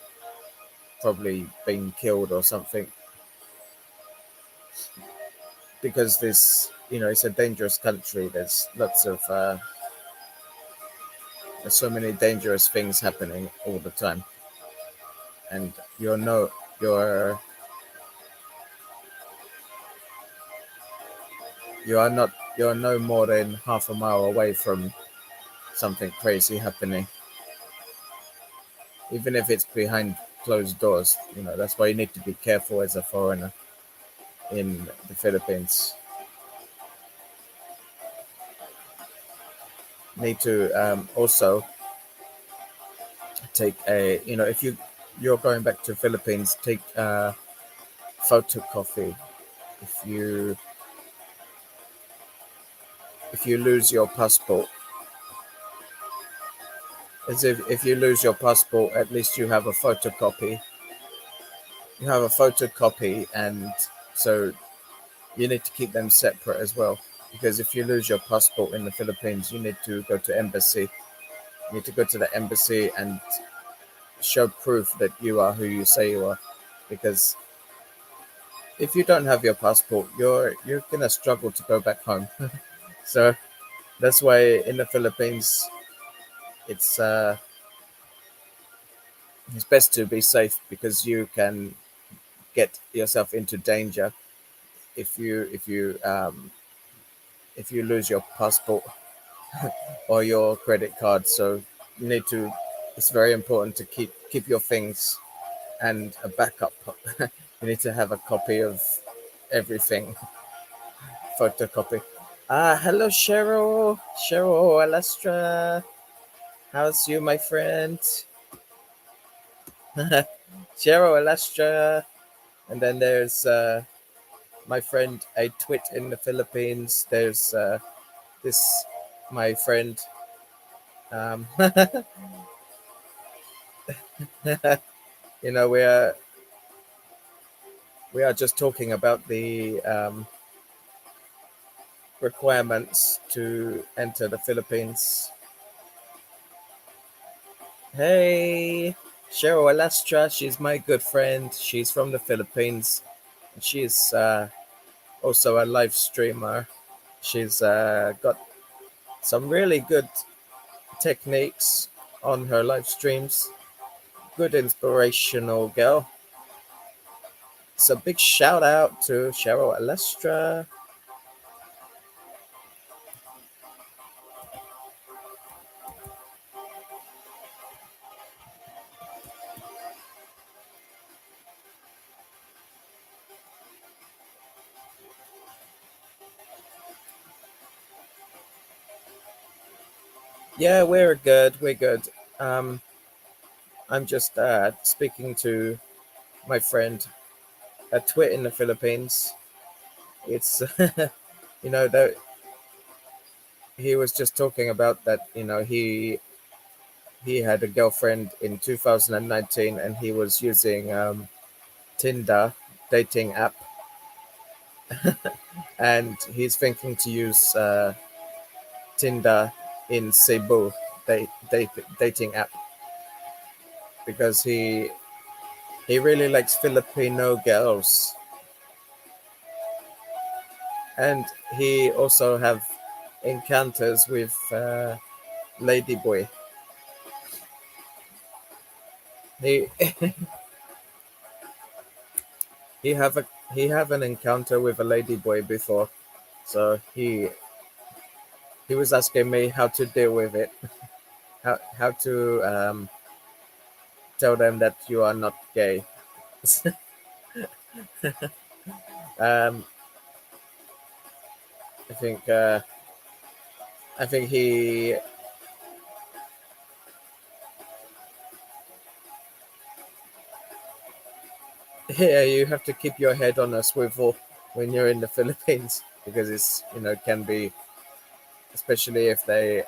probably been killed or something, because it's a dangerous country. There's so many dangerous things happening all the time, and you're you're no more than half a mile away from something crazy happening, even if it's behind closed doors. You know, that's why you need to be careful as a foreigner in the Philippines. Need to also take if you're going back to Philippines, take photocopy. If you if you lose your passport, as if you lose your passport, at least you have a photocopy. You have a photocopy, and so you need to keep them separate as well. Because if you lose your passport in the Philippines, you need to go to embassy. You need to go to the embassy and show proof that you are who you say you are. Because if you don't have your passport, you're gonna struggle to go back home. So that's why in the Philippines, it's uh, it's best to be safe because you can get yourself into danger if you lose your passport or your credit card. So you need to. It's very important to keep your things and a backup. You need to have a copy of everything, photocopy. Hello, Cheryl Alastra. How's you, my friend? Cheryl Alastra. And then there's my friend a twit in the Philippines. There's this my friend. Um, you know, we are just talking about the requirements to enter the Philippines. Hey, Cheryl Alastra. She's my good friend. She's from the Philippines. She's also a live streamer. She's got some really good techniques on her live streams. Good inspirational girl. So big shout out to Cheryl Alestra. Yeah, we're good. We're good. I'm just speaking to my friend at Twit in the Philippines. It's that he was just talking about that. He had a girlfriend in 2019, and he was using Tinder dating app, and he's thinking to use Tinder in Cebu dating app because he really likes Filipino girls, and he also have encounters with Ladyboy. He he have an encounter with a Ladyboy before, so he was asking me how to deal with it, how to tell them that you are not gay. um, I think he yeah, you have to keep your head on a swivel when you're in the Philippines because it's can be, especially if they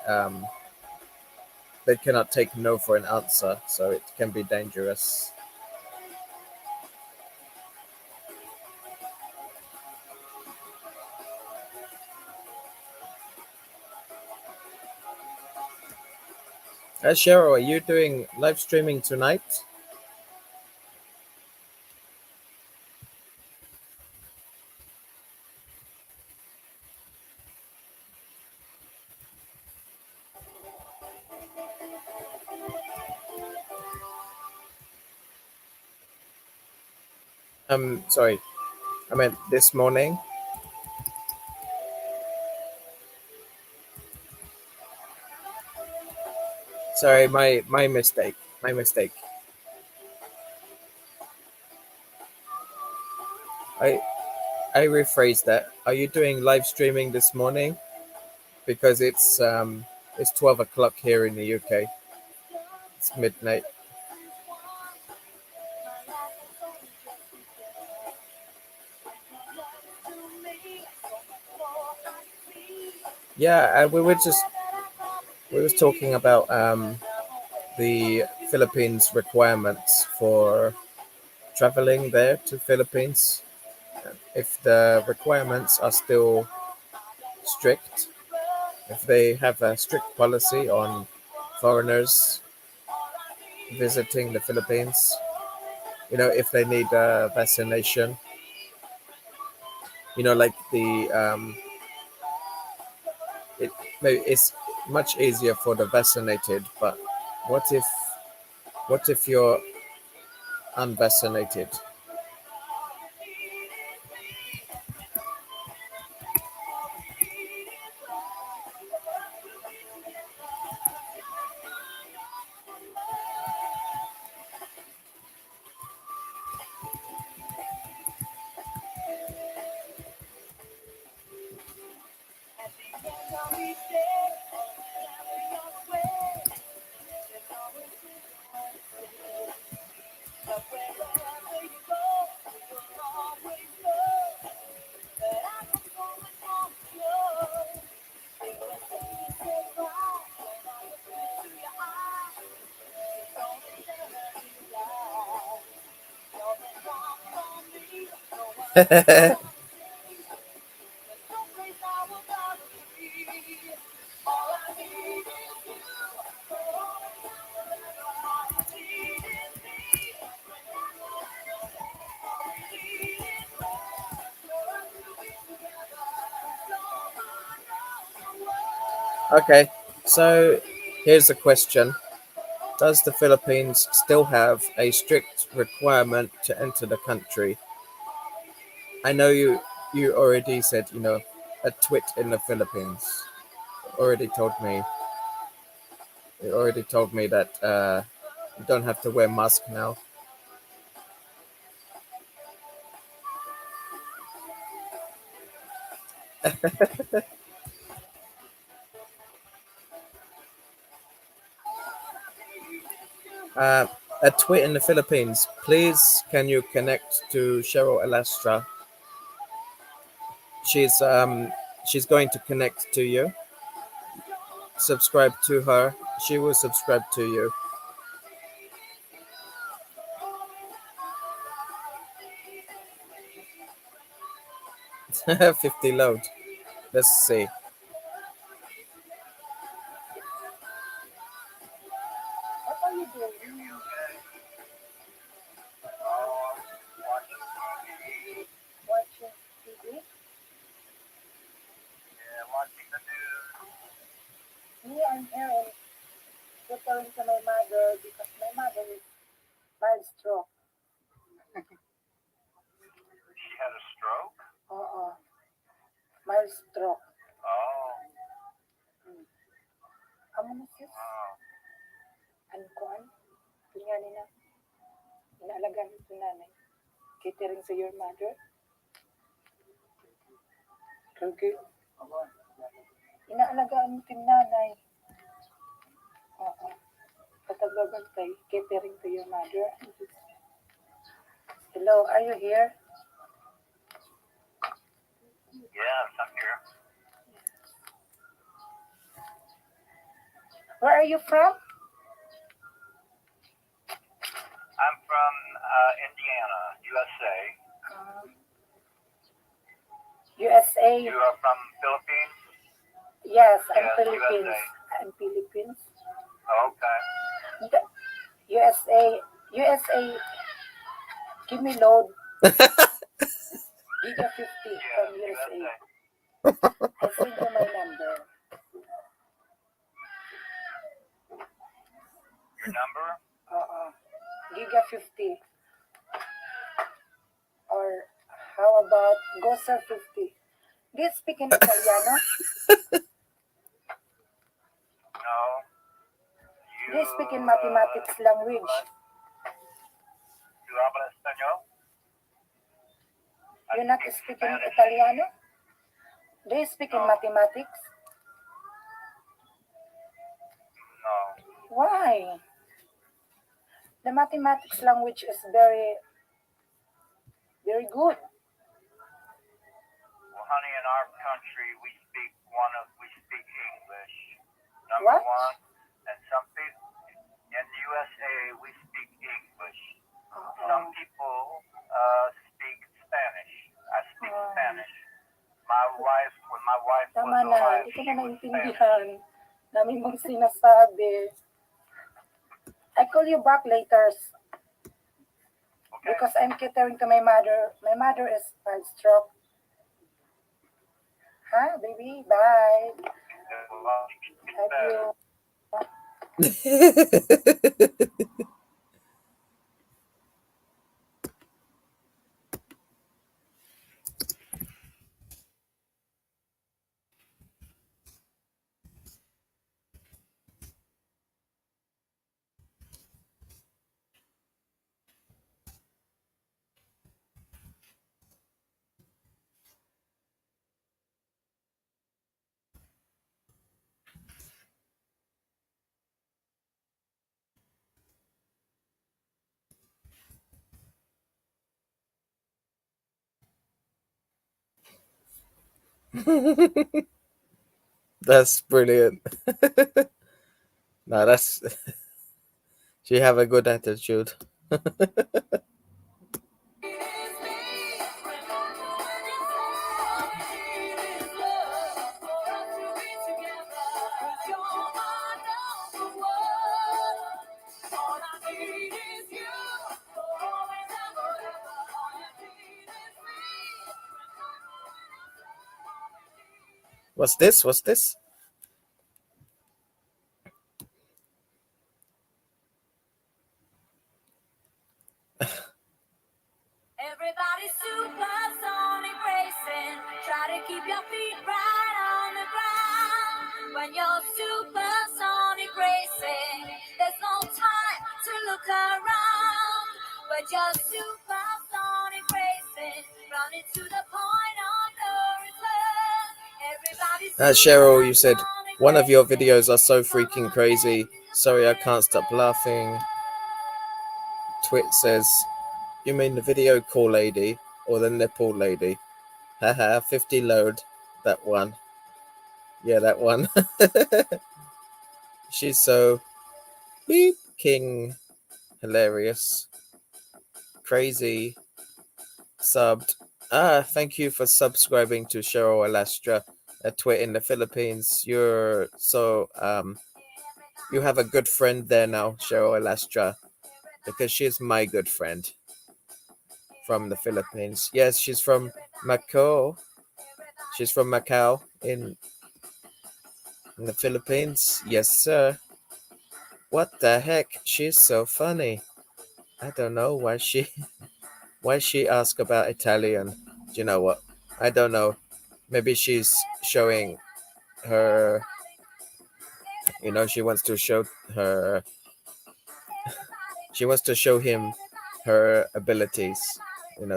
cannot take no for an answer, so it can be dangerous. Cheryl, are you doing live streaming tonight? Sorry, I meant this morning. Sorry, my mistake. My mistake. I I rephrased that. Are you doing live streaming this morning? Because it's 12 o'clock here in the UK. It's midnight. Yeah, and we was talking about the Philippines requirements for traveling there to Philippines. If the requirements are still strict, if they have a strict policy on foreigners visiting the Philippines, if they need a vaccination, like it maybe it's much easier for the vaccinated, but what if you're unvaccinated? Okay, so Here's a question. Does the Philippines still have a strict requirement to enter the country? I know you already said, a twit in the Philippines. Already told me. You already told me that you don't have to wear mask now. A twit in the Philippines. Please, can you connect to Cheryl Elastra? She's going to connect to you. Subscribe to her. She will subscribe to you. 50 load. Let's see. What are you doing? Watching TV? Me, I'm here and referring to my mother because my mother is mild stroke. She had a stroke? Oo, mild stroke. Oh. Amo na sis, Oh. ano ko ay? Tingnan nila. Inaalagaan ito nanay. Catering to your mother. Okay. Inaalagaan mo din nanay. Oo. Katagagan tayo. Catering to your mother. Hello, are you here? Yes, I'm here. Where are you from? I'm from Indiana, USA. USA. You are from Philippines? Yes, I'm Yes, Philippines. USA. I'm Philippines. Okay. USA. Give me load. Giga 50 Yes, from USA. USA. I send you my number. Your number? Giga 50. Or how about Gosser 50? Do you speak in Italiano? No. Do you speak in mathematics language? You habla español? You're not speaking Italiano? Do you speak in mathematics? No. Why? The mathematics language is very, very good. Well, honey, in our country, we speak English. Number What? one. And some people in the USA, we speak English. Some people speak Spanish. I speak Spanish. When my wife Tama was na, alive, hindi ko she na was Spanish. naintindihan. Dami mong sinasabi. I call you back later Okay. because I'm catering to my mother. My mother is mild stroke. Huh, baby? Bye. Love you. That's brilliant. No, that's she have a good attitude. What's this? Keep your feet right on the ground when you're supersonic racing. There's no time to look around, but you're supersonic racing, running to the point of no return. Everybody's Cheryl, you said one of your videos are so freaking crazy. Sorry, I can't stop laughing. Twit says, you mean the video call lady or the nipple lady? Haha, 50 load. That one. Yeah, that one. She's so freaking hilarious. Crazy. Subbed. Thank you for subscribing to Cheryl Alastra at Twit in the Philippines. You're so you have a good friend there now, Cheryl Alastra, because she's my good friend from the Philippines. Yes, she's from Macau. She's from Macau in the Philippines. Yes, sir. What the heck? She's so funny. I don't know why she asked about Italian. Do you know what? I don't know. Maybe she's showing her, she wants to show her, she wants to show him her abilities,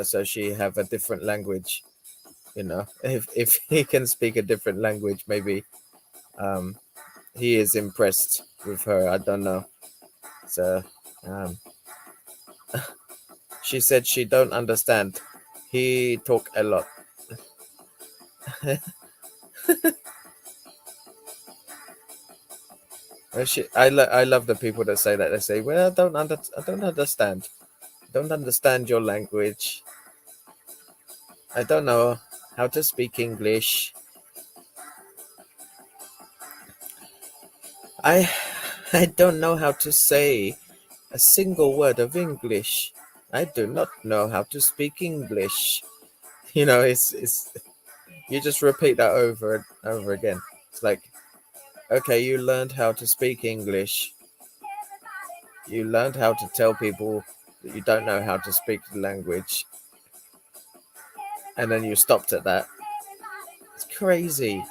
so she have a different language, if he can speak a different language, maybe he is impressed with her. I don't know. So she said she don't understand. He talk a lot. I love the people that say that. They say, well, I don't understand. Don't understand your language. I don't know how to speak English. I don't know how to say a single word of English. I do not know how to speak English. It's you just repeat that over and over again. It's like, okay, you learned how to speak English. You learned how to tell people that you don't know how to speak the language. And then you stopped at that. It's crazy.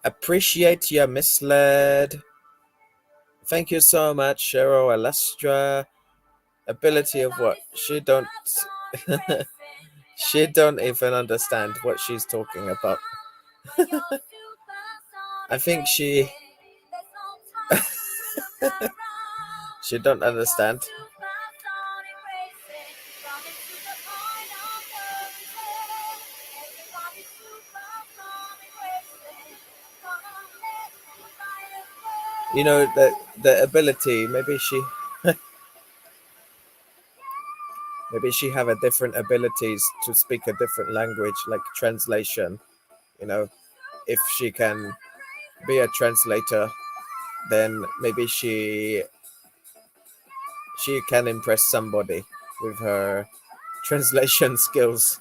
Appreciate you, misled. Thank you so much, Cheryl Alastra. Ability of what? She don't she don't even understand what she's talking about. I think she don't understand. The ability, maybe she have a different abilities to speak a different language, like translation. If she can be a translator, then maybe she can impress somebody with her translation skills.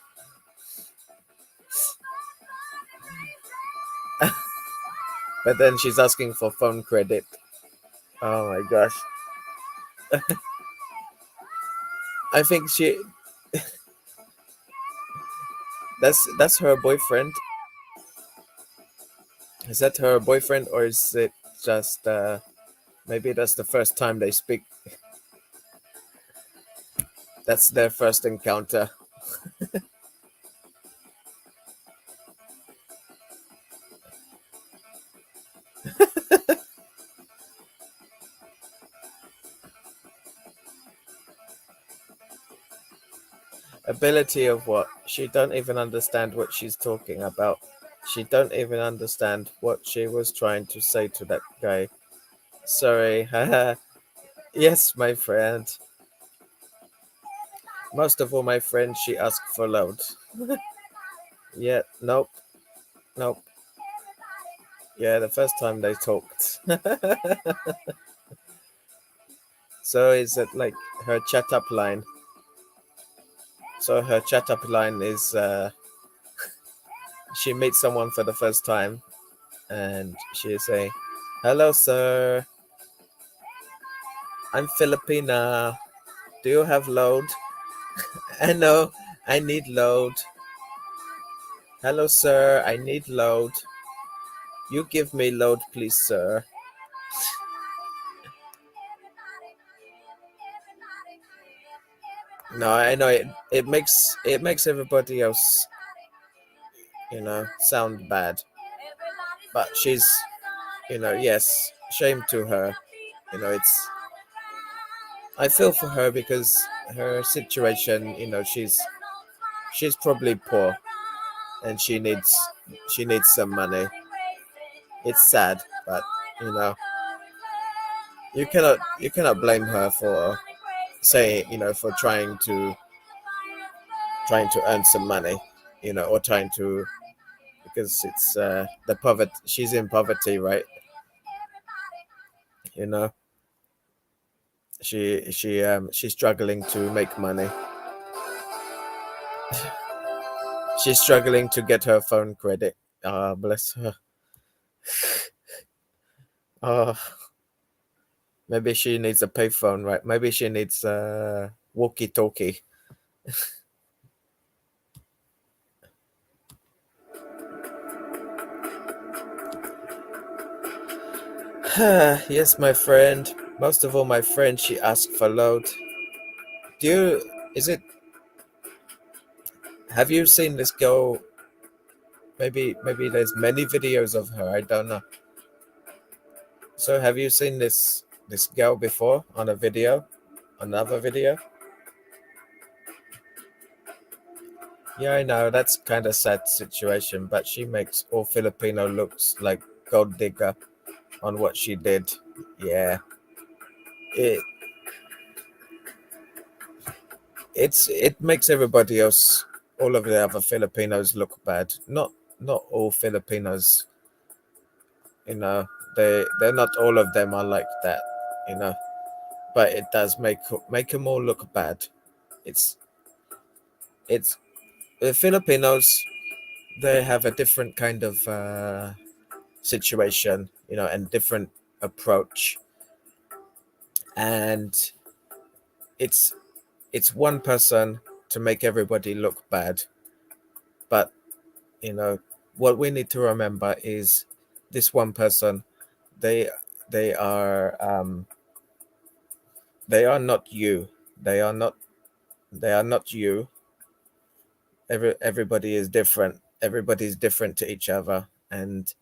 But then she's asking for phone credit. Oh my gosh. I think that's her boyfriend. Is that her boyfriend, or is it just maybe that's the first time they speak? That's their first encounter. Ability of what? She don't even understand what she's talking about. She don't even understand what she was trying to say to that guy. Sorry. Yes, my friend. Most of all my friends, she asked for load. Yeah, nope. Yeah, the first time they talked. So is it like her chat up line? So her chat up line is she meets someone for the first time and she say, hello, sir. I'm Filipina. Do you have load? I know. I need load. Hello, sir. I need load. You give me load, please, sir. No, I know it makes everybody else, sound bad. But she's, yes, shame to her. It's I feel for her because her situation, she's probably poor and she needs some money. It's sad, but you know, you cannot blame her for saying, for trying to earn some money, or trying to, because it's the poverty. She's in poverty, right? You know, she's struggling to make money. She's struggling to get her phone credit. Ah, bless her. Oh, maybe she needs a payphone, right? Maybe she needs a walkie-talkie. Yes, my friend. Most of all, my friend, she asked for load. Is it, have you seen this girl? Maybe there's many videos of her. I don't know. So have you seen this girl before on a video? Another video? Yeah, I know that's kind of sad situation, but she makes all Filipino looks like gold digger on what she did. Yeah, it it makes everybody else, all of the other Filipinos look bad. Not all Filipinos, you know, they're not all of them are like that, you know. But it does make them all look bad. It's it's the Filipinos. They have a different kind of situation, and different approach, and it's one person to make everybody look bad. But what we need to remember is this one person. They they are um, they are not you. They are not you. Everybody is different. Everybody's different to each other, and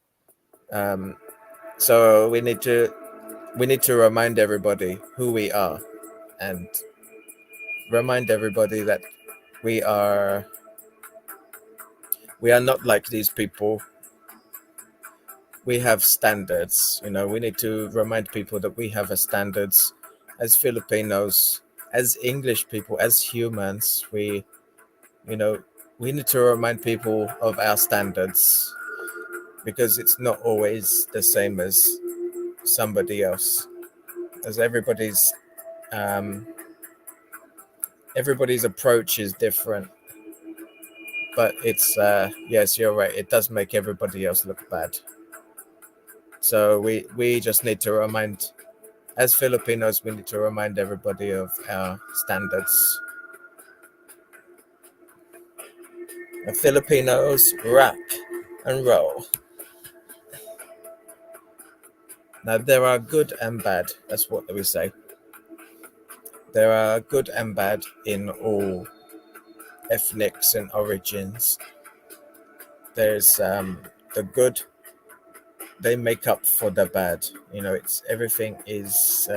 so we need to remind everybody who we are, and remind everybody that we are we are not like these people. We have standards. We need to remind people that we have a standards as Filipinos, as English people, as humans. You know we need to remind people of our standards, because it's not always the same as somebody else, as um, everybody's approach is different. But it's yes, you're right, it does make everybody else look bad. So we just need to remind, as Filipinos, we need to remind everybody of our standards. The Filipinos rap and roll. Now there are good and bad, that's what we say. There are good and bad in all ethnics and origins. There's the good, they make up for the bad. It's everything is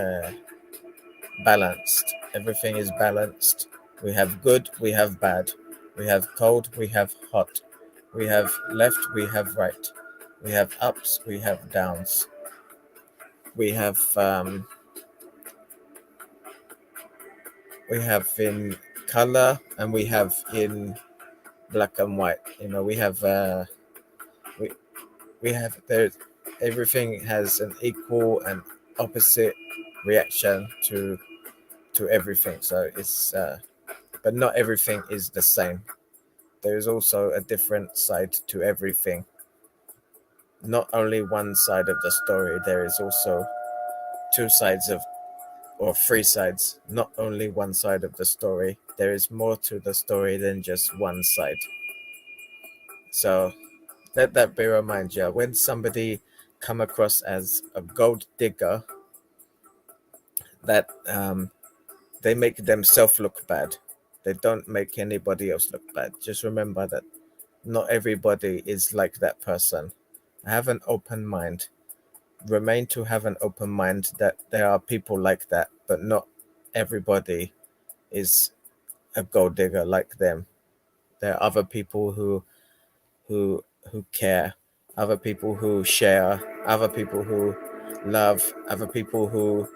balanced. Everything is balanced. We have good, we have bad. We have cold, we have hot. We have left, we have right. We have ups, we have downs. We have in color, and we have in black and white. We have we we have there. Everything has an equal and opposite reaction to everything. So it's but not everything is the same. There is also a different side to everything. Not only one side of the story. There is also two sides of or three sides, not only one side of the story. There is more to the story than just one side. So let that be remind you. When somebody come across as a gold digger, that they make themselves look bad. They don't make anybody else look bad. Just remember that not everybody is like that person. Have an open mind. Remain to have an open mind that there are people like that, but not everybody is a gold digger like them. There are other people who care, other people who share, other people who love, other people who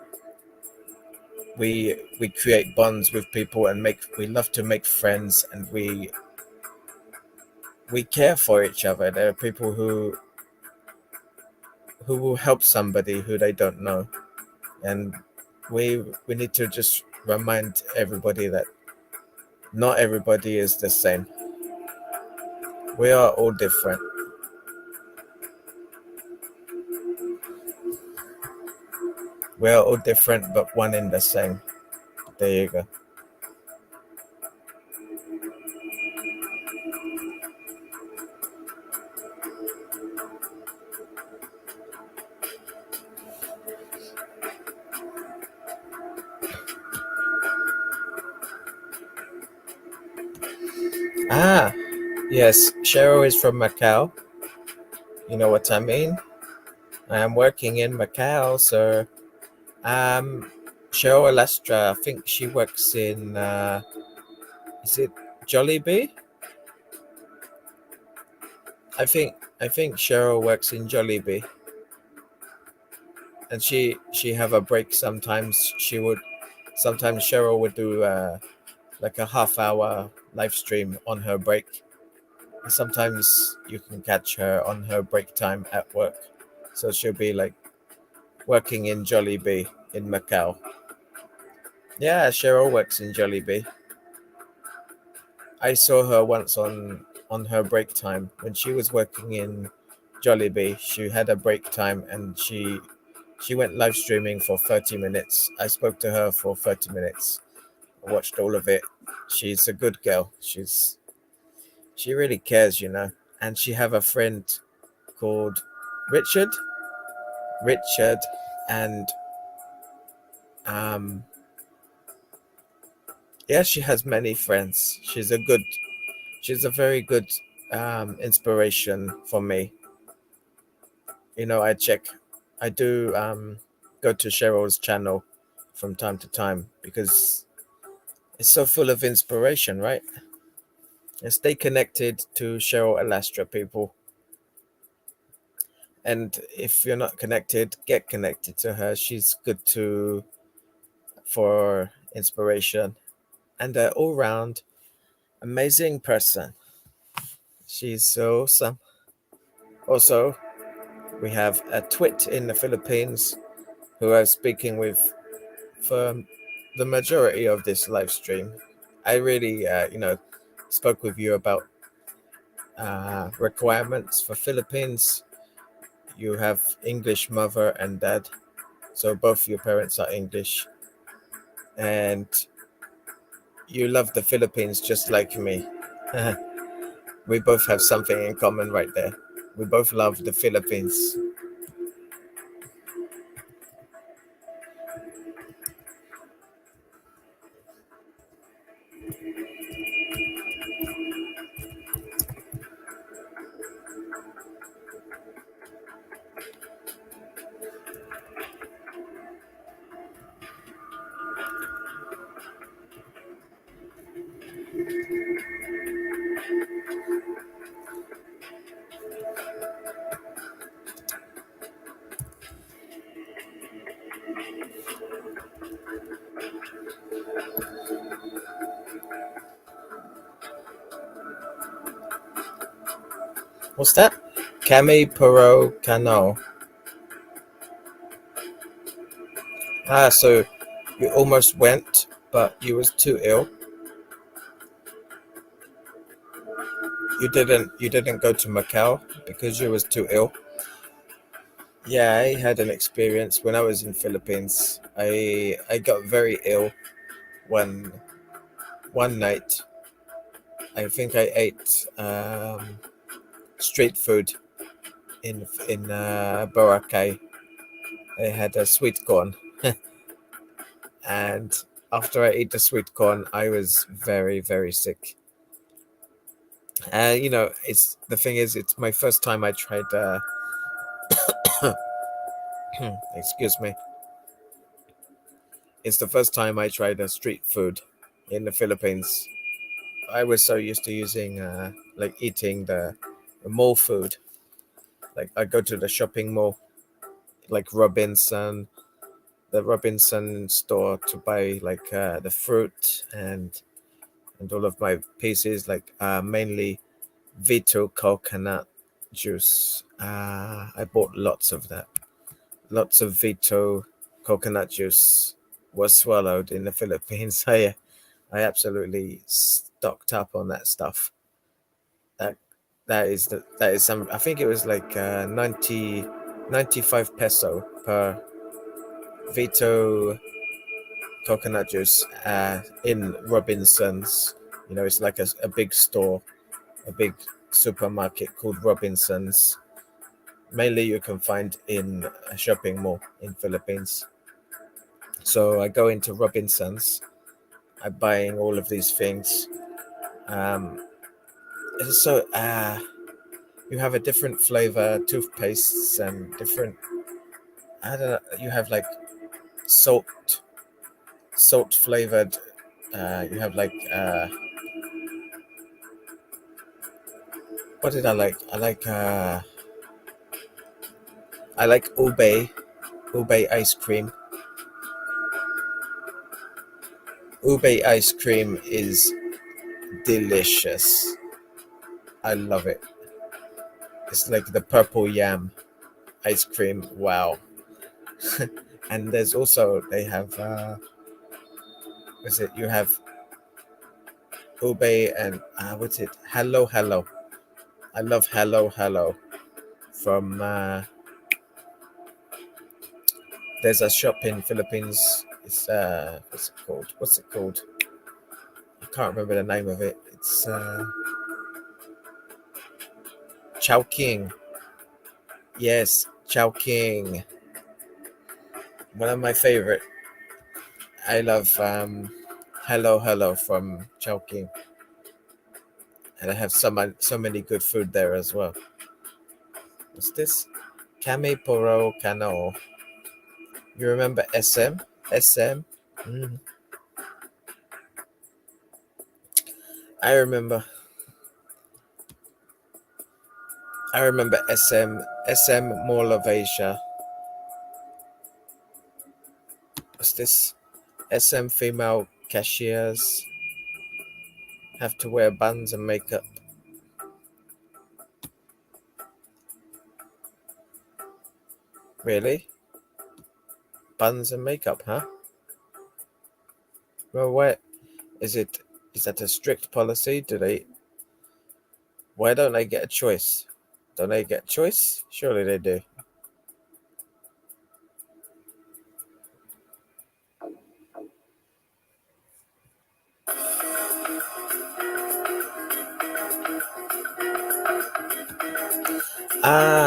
we create bonds with people and we love to make friends, and we care for each other. There are people who will help somebody who they don't know, and we need to just remind everybody that not everybody is the same. We are all different. We are all different, but one in the same. There you go. Ah, yes, Cheryl is from Macau. You know what I mean? I am working in Macau, so Cheryl Alastra, I think she works in is it Jollibee? I think Cheryl works in Jollibee, and she have a break sometimes. Sometimes Cheryl would do like a half-hour live stream on her break. And sometimes you can catch her on her break time at work, so she'll be like working in Jollibee in Macau. Yeah, Cheryl works in Jollibee. I saw her once on her break time when she was working in Jollibee. She had a break time and she went live streaming for 30 minutes. I spoke to her for 30 minutes. I watched all of it. She's a good girl. She really cares, you know. And she have a friend called Richard. Richard and yeah, she has many friends. She's a very good inspiration for me. You know, I do go to Cheryl's channel from time to time because it's so full of inspiration, right? And stay connected to Cheryl Alastra, people. And if you're not connected, get connected to her. She's good for inspiration and an all-round amazing person. She's so awesome. Also, we have a twit in the Philippines who I'm speaking with for the majority of this live stream. I really, spoke with you about requirements for Philippines. You have English mother and dad, so both your parents are English, and you love the Philippines just like me. We both have something in common right there. We both love the Philippines. What's that? Cami Perot Cano. So you almost went, but you was too ill. You didn't go to Macau because you was too ill. Yeah, I had an experience when I was in Philippines. I got very ill one one night. I think I ate street food in Boracay. I had a sweet corn, and after I ate the sweet corn, I was very sick. And it's the thing is, it's my first time I tried. Excuse me. It's the first time I tried a street food in the Philippines. I was so used to using like eating the mall food. Like I go to the shopping mall, like the Robinson store to buy like the fruit and all of my pieces, like mainly Vito coconut juice. I bought lots of that. Lots of Vito coconut juice was swallowed in the Philippines. I absolutely stocked up on that stuff. That that is some. I think it was like 95 peso per Vito coconut juice in Robinson's. It's like a big store, a big supermarket called Robinson's. Mainly you can find in a shopping mall in Philippines. So I go into Robinson's. I'm buying all of these things. Um, it's so you have a different flavor toothpastes and different. I don't know. You have like salt flavored. You have like what did I like? I like ube ice cream. Ube ice cream is delicious. I love it. It's like the purple yam ice cream. Wow. And there's also they have what's it? You have ube and what's it? Hello. I love hello from there's a shop in Philippines. It's what's it called? I can't remember the name of it. It's Chowking. Yes, Chowking. One of my favorite. I love Hello from Chowking, and I have so many good food there as well. What's this? Kami Poro Kano. You remember SM? SM? Mm. I remember. I remember SM Mall of Asia. What's this? SM female cashiers have to wear buns and makeup. Really? Buns and makeup, huh? Well, where is it? Is that a strict policy? Why don't they get a choice? Don't they get a choice? Surely they do.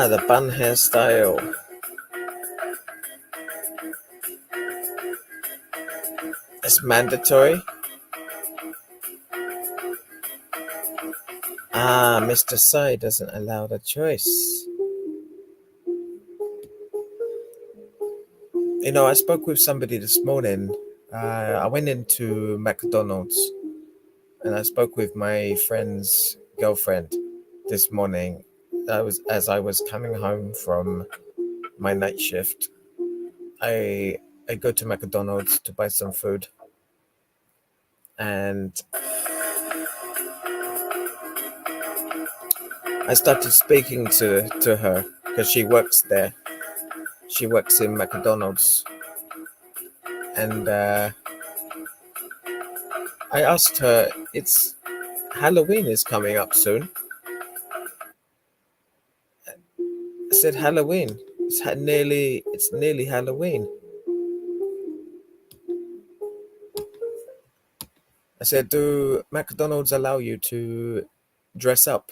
The bun hairstyle. It's mandatory. Mr. Sai doesn't allow the choice. I spoke with somebody this morning. I went into McDonald's and I spoke with my friend's girlfriend this morning. As I was coming home from my night shift. I go to McDonald's to buy some food, and I started speaking to her because she works there. She works in McDonald's, and I asked her, "It's Halloween is coming up soon." I said, "Halloween." It's nearly Halloween. I said, do McDonald's allow you to dress up?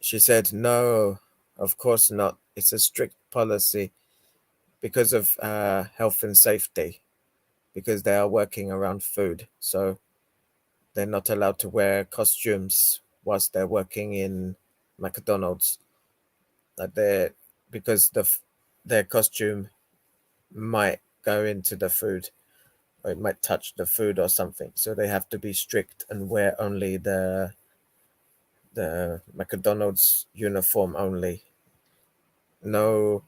She said, no, of course not. It's a strict policy because of health and safety, because they are working around food. So they're not allowed to wear costumes whilst they're working in McDonald's. They're, because their costume might go into the food, or it might touch the food or something. So they have to be strict and wear only the McDonald's uniform only. No,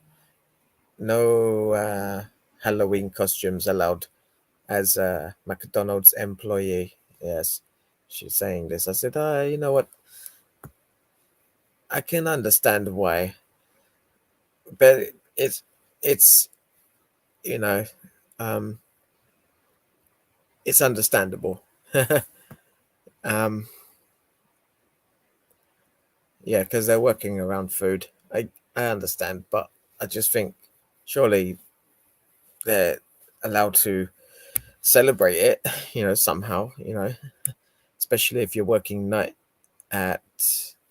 no Halloween costumes allowed as a McDonald's employee. Yes, she's saying this. I said, you know what? I can understand why, but it's you know, um, it's understandable. um, yeah, because they're working around food. I understand, but I just think surely they're allowed to celebrate it, somehow, especially if you're working night at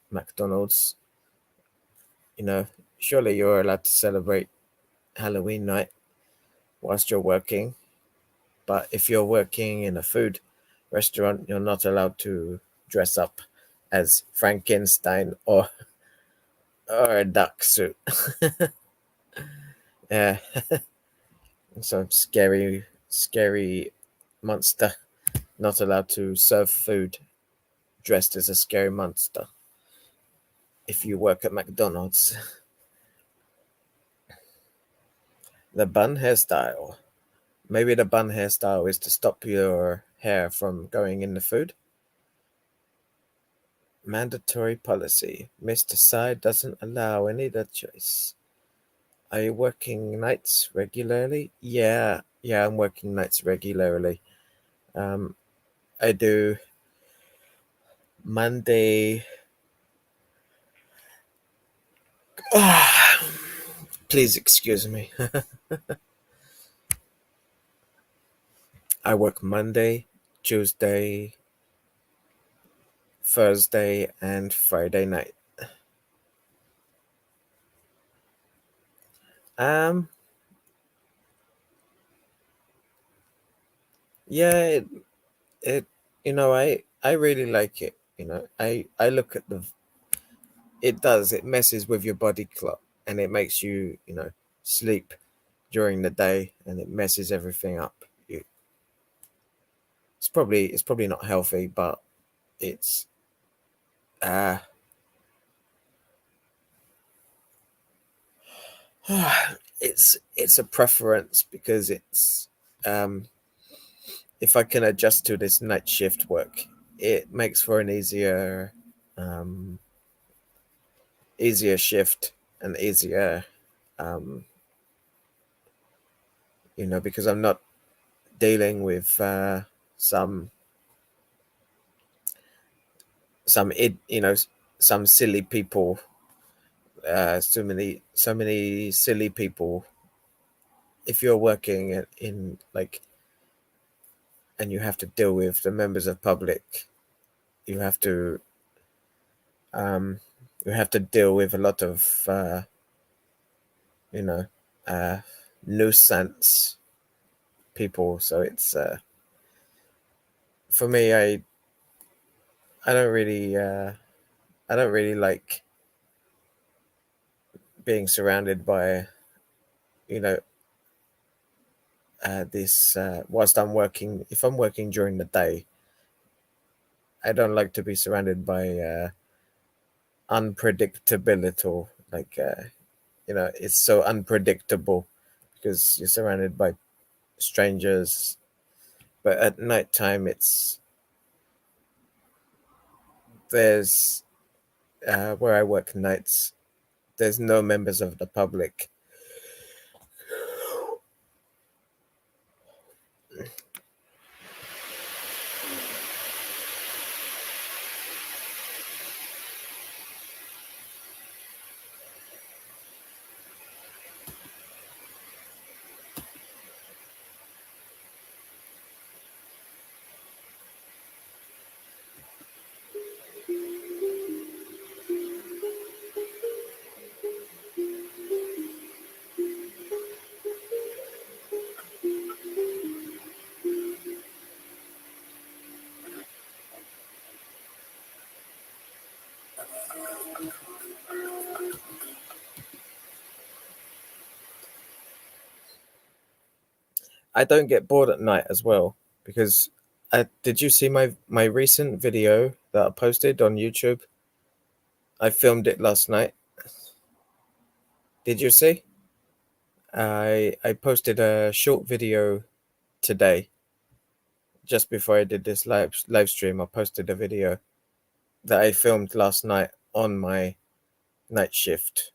McDonald's, you know, surely you're allowed to celebrate Halloween night whilst you're working. But if you're working in a food restaurant, you're not allowed to dress up as Frankenstein or a duck suit. Yeah, so scary monster. Not allowed to serve food dressed as a scary monster if you work at McDonald's. The bun hairstyle. Maybe the bun hairstyle is to stop your hair from going in the food. Mandatory policy. Mr. Side doesn't allow any other choice. Are you working nights regularly? Yeah, I'm working nights regularly. I do Monday. Please excuse me. I work Monday, Tuesday, Thursday, and Friday night. Yeah, it I really like it. I look at it messes with your body clock, and it makes you, sleep during the day, and it messes everything up. It's probably not healthy, but it's uh it's a preference because it's if I can adjust to this night shift work, it makes for an um easier shift and easier, um because I'm not dealing with some some id you know some silly people, so many silly people. If you're working in like, and you have to deal with the members of public, you have to um deal with a lot of you know uh nuisance people. So it's for me, I don't really like being surrounded by, you know this whilst I'm working. If I'm working during the day, I don't like to be surrounded by unpredictability. Like, it's so unpredictable because you're surrounded by strangers. But at nighttime, there's where I work nights, there's no members of the public. I don't get bored at night as well because did you see my recent video that I posted on YouTube? I filmed it last night. Did you see? I posted a short video today. Just before I did this live stream, I posted a video that I filmed last night on my night shift.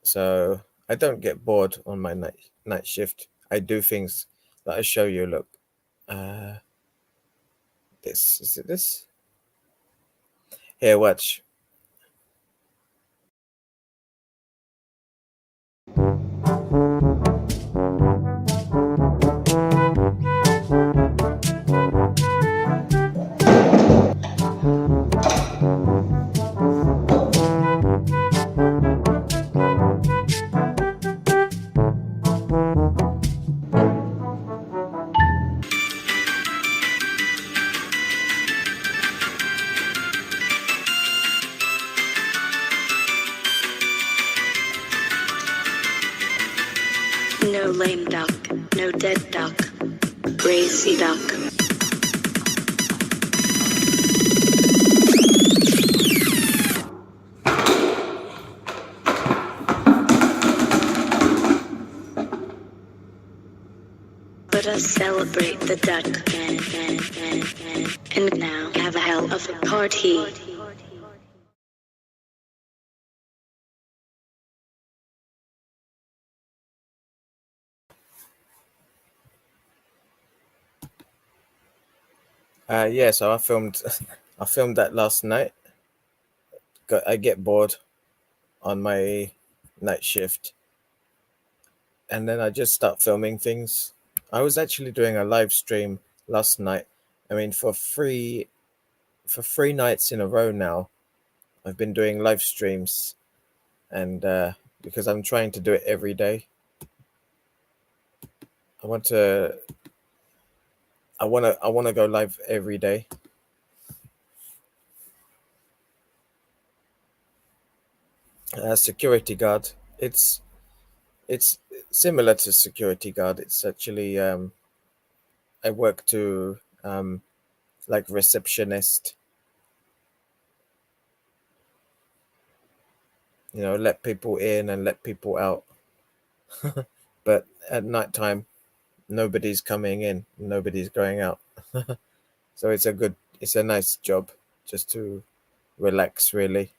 So I don't get bored on my night shift. I do things that I show you. Look, this is it. This here, watch. No lame duck, no dead duck. Crazy duck. Let us celebrate the duck and now have a hell of a party. Yeah, so I filmed I filmed that last night. I get bored on my night shift, and then I just start filming things. I was actually doing a live stream last night. I mean, for three nights in a row now, I've been doing live streams, and because I'm trying to do it every day. I want to go live every day. Security guard. It's similar to security guard. It's actually I work to like receptionist. You know, let people in and let people out. But at nighttime, nobody's coming in, nobody's going out. So it's a nice job just to relax, really.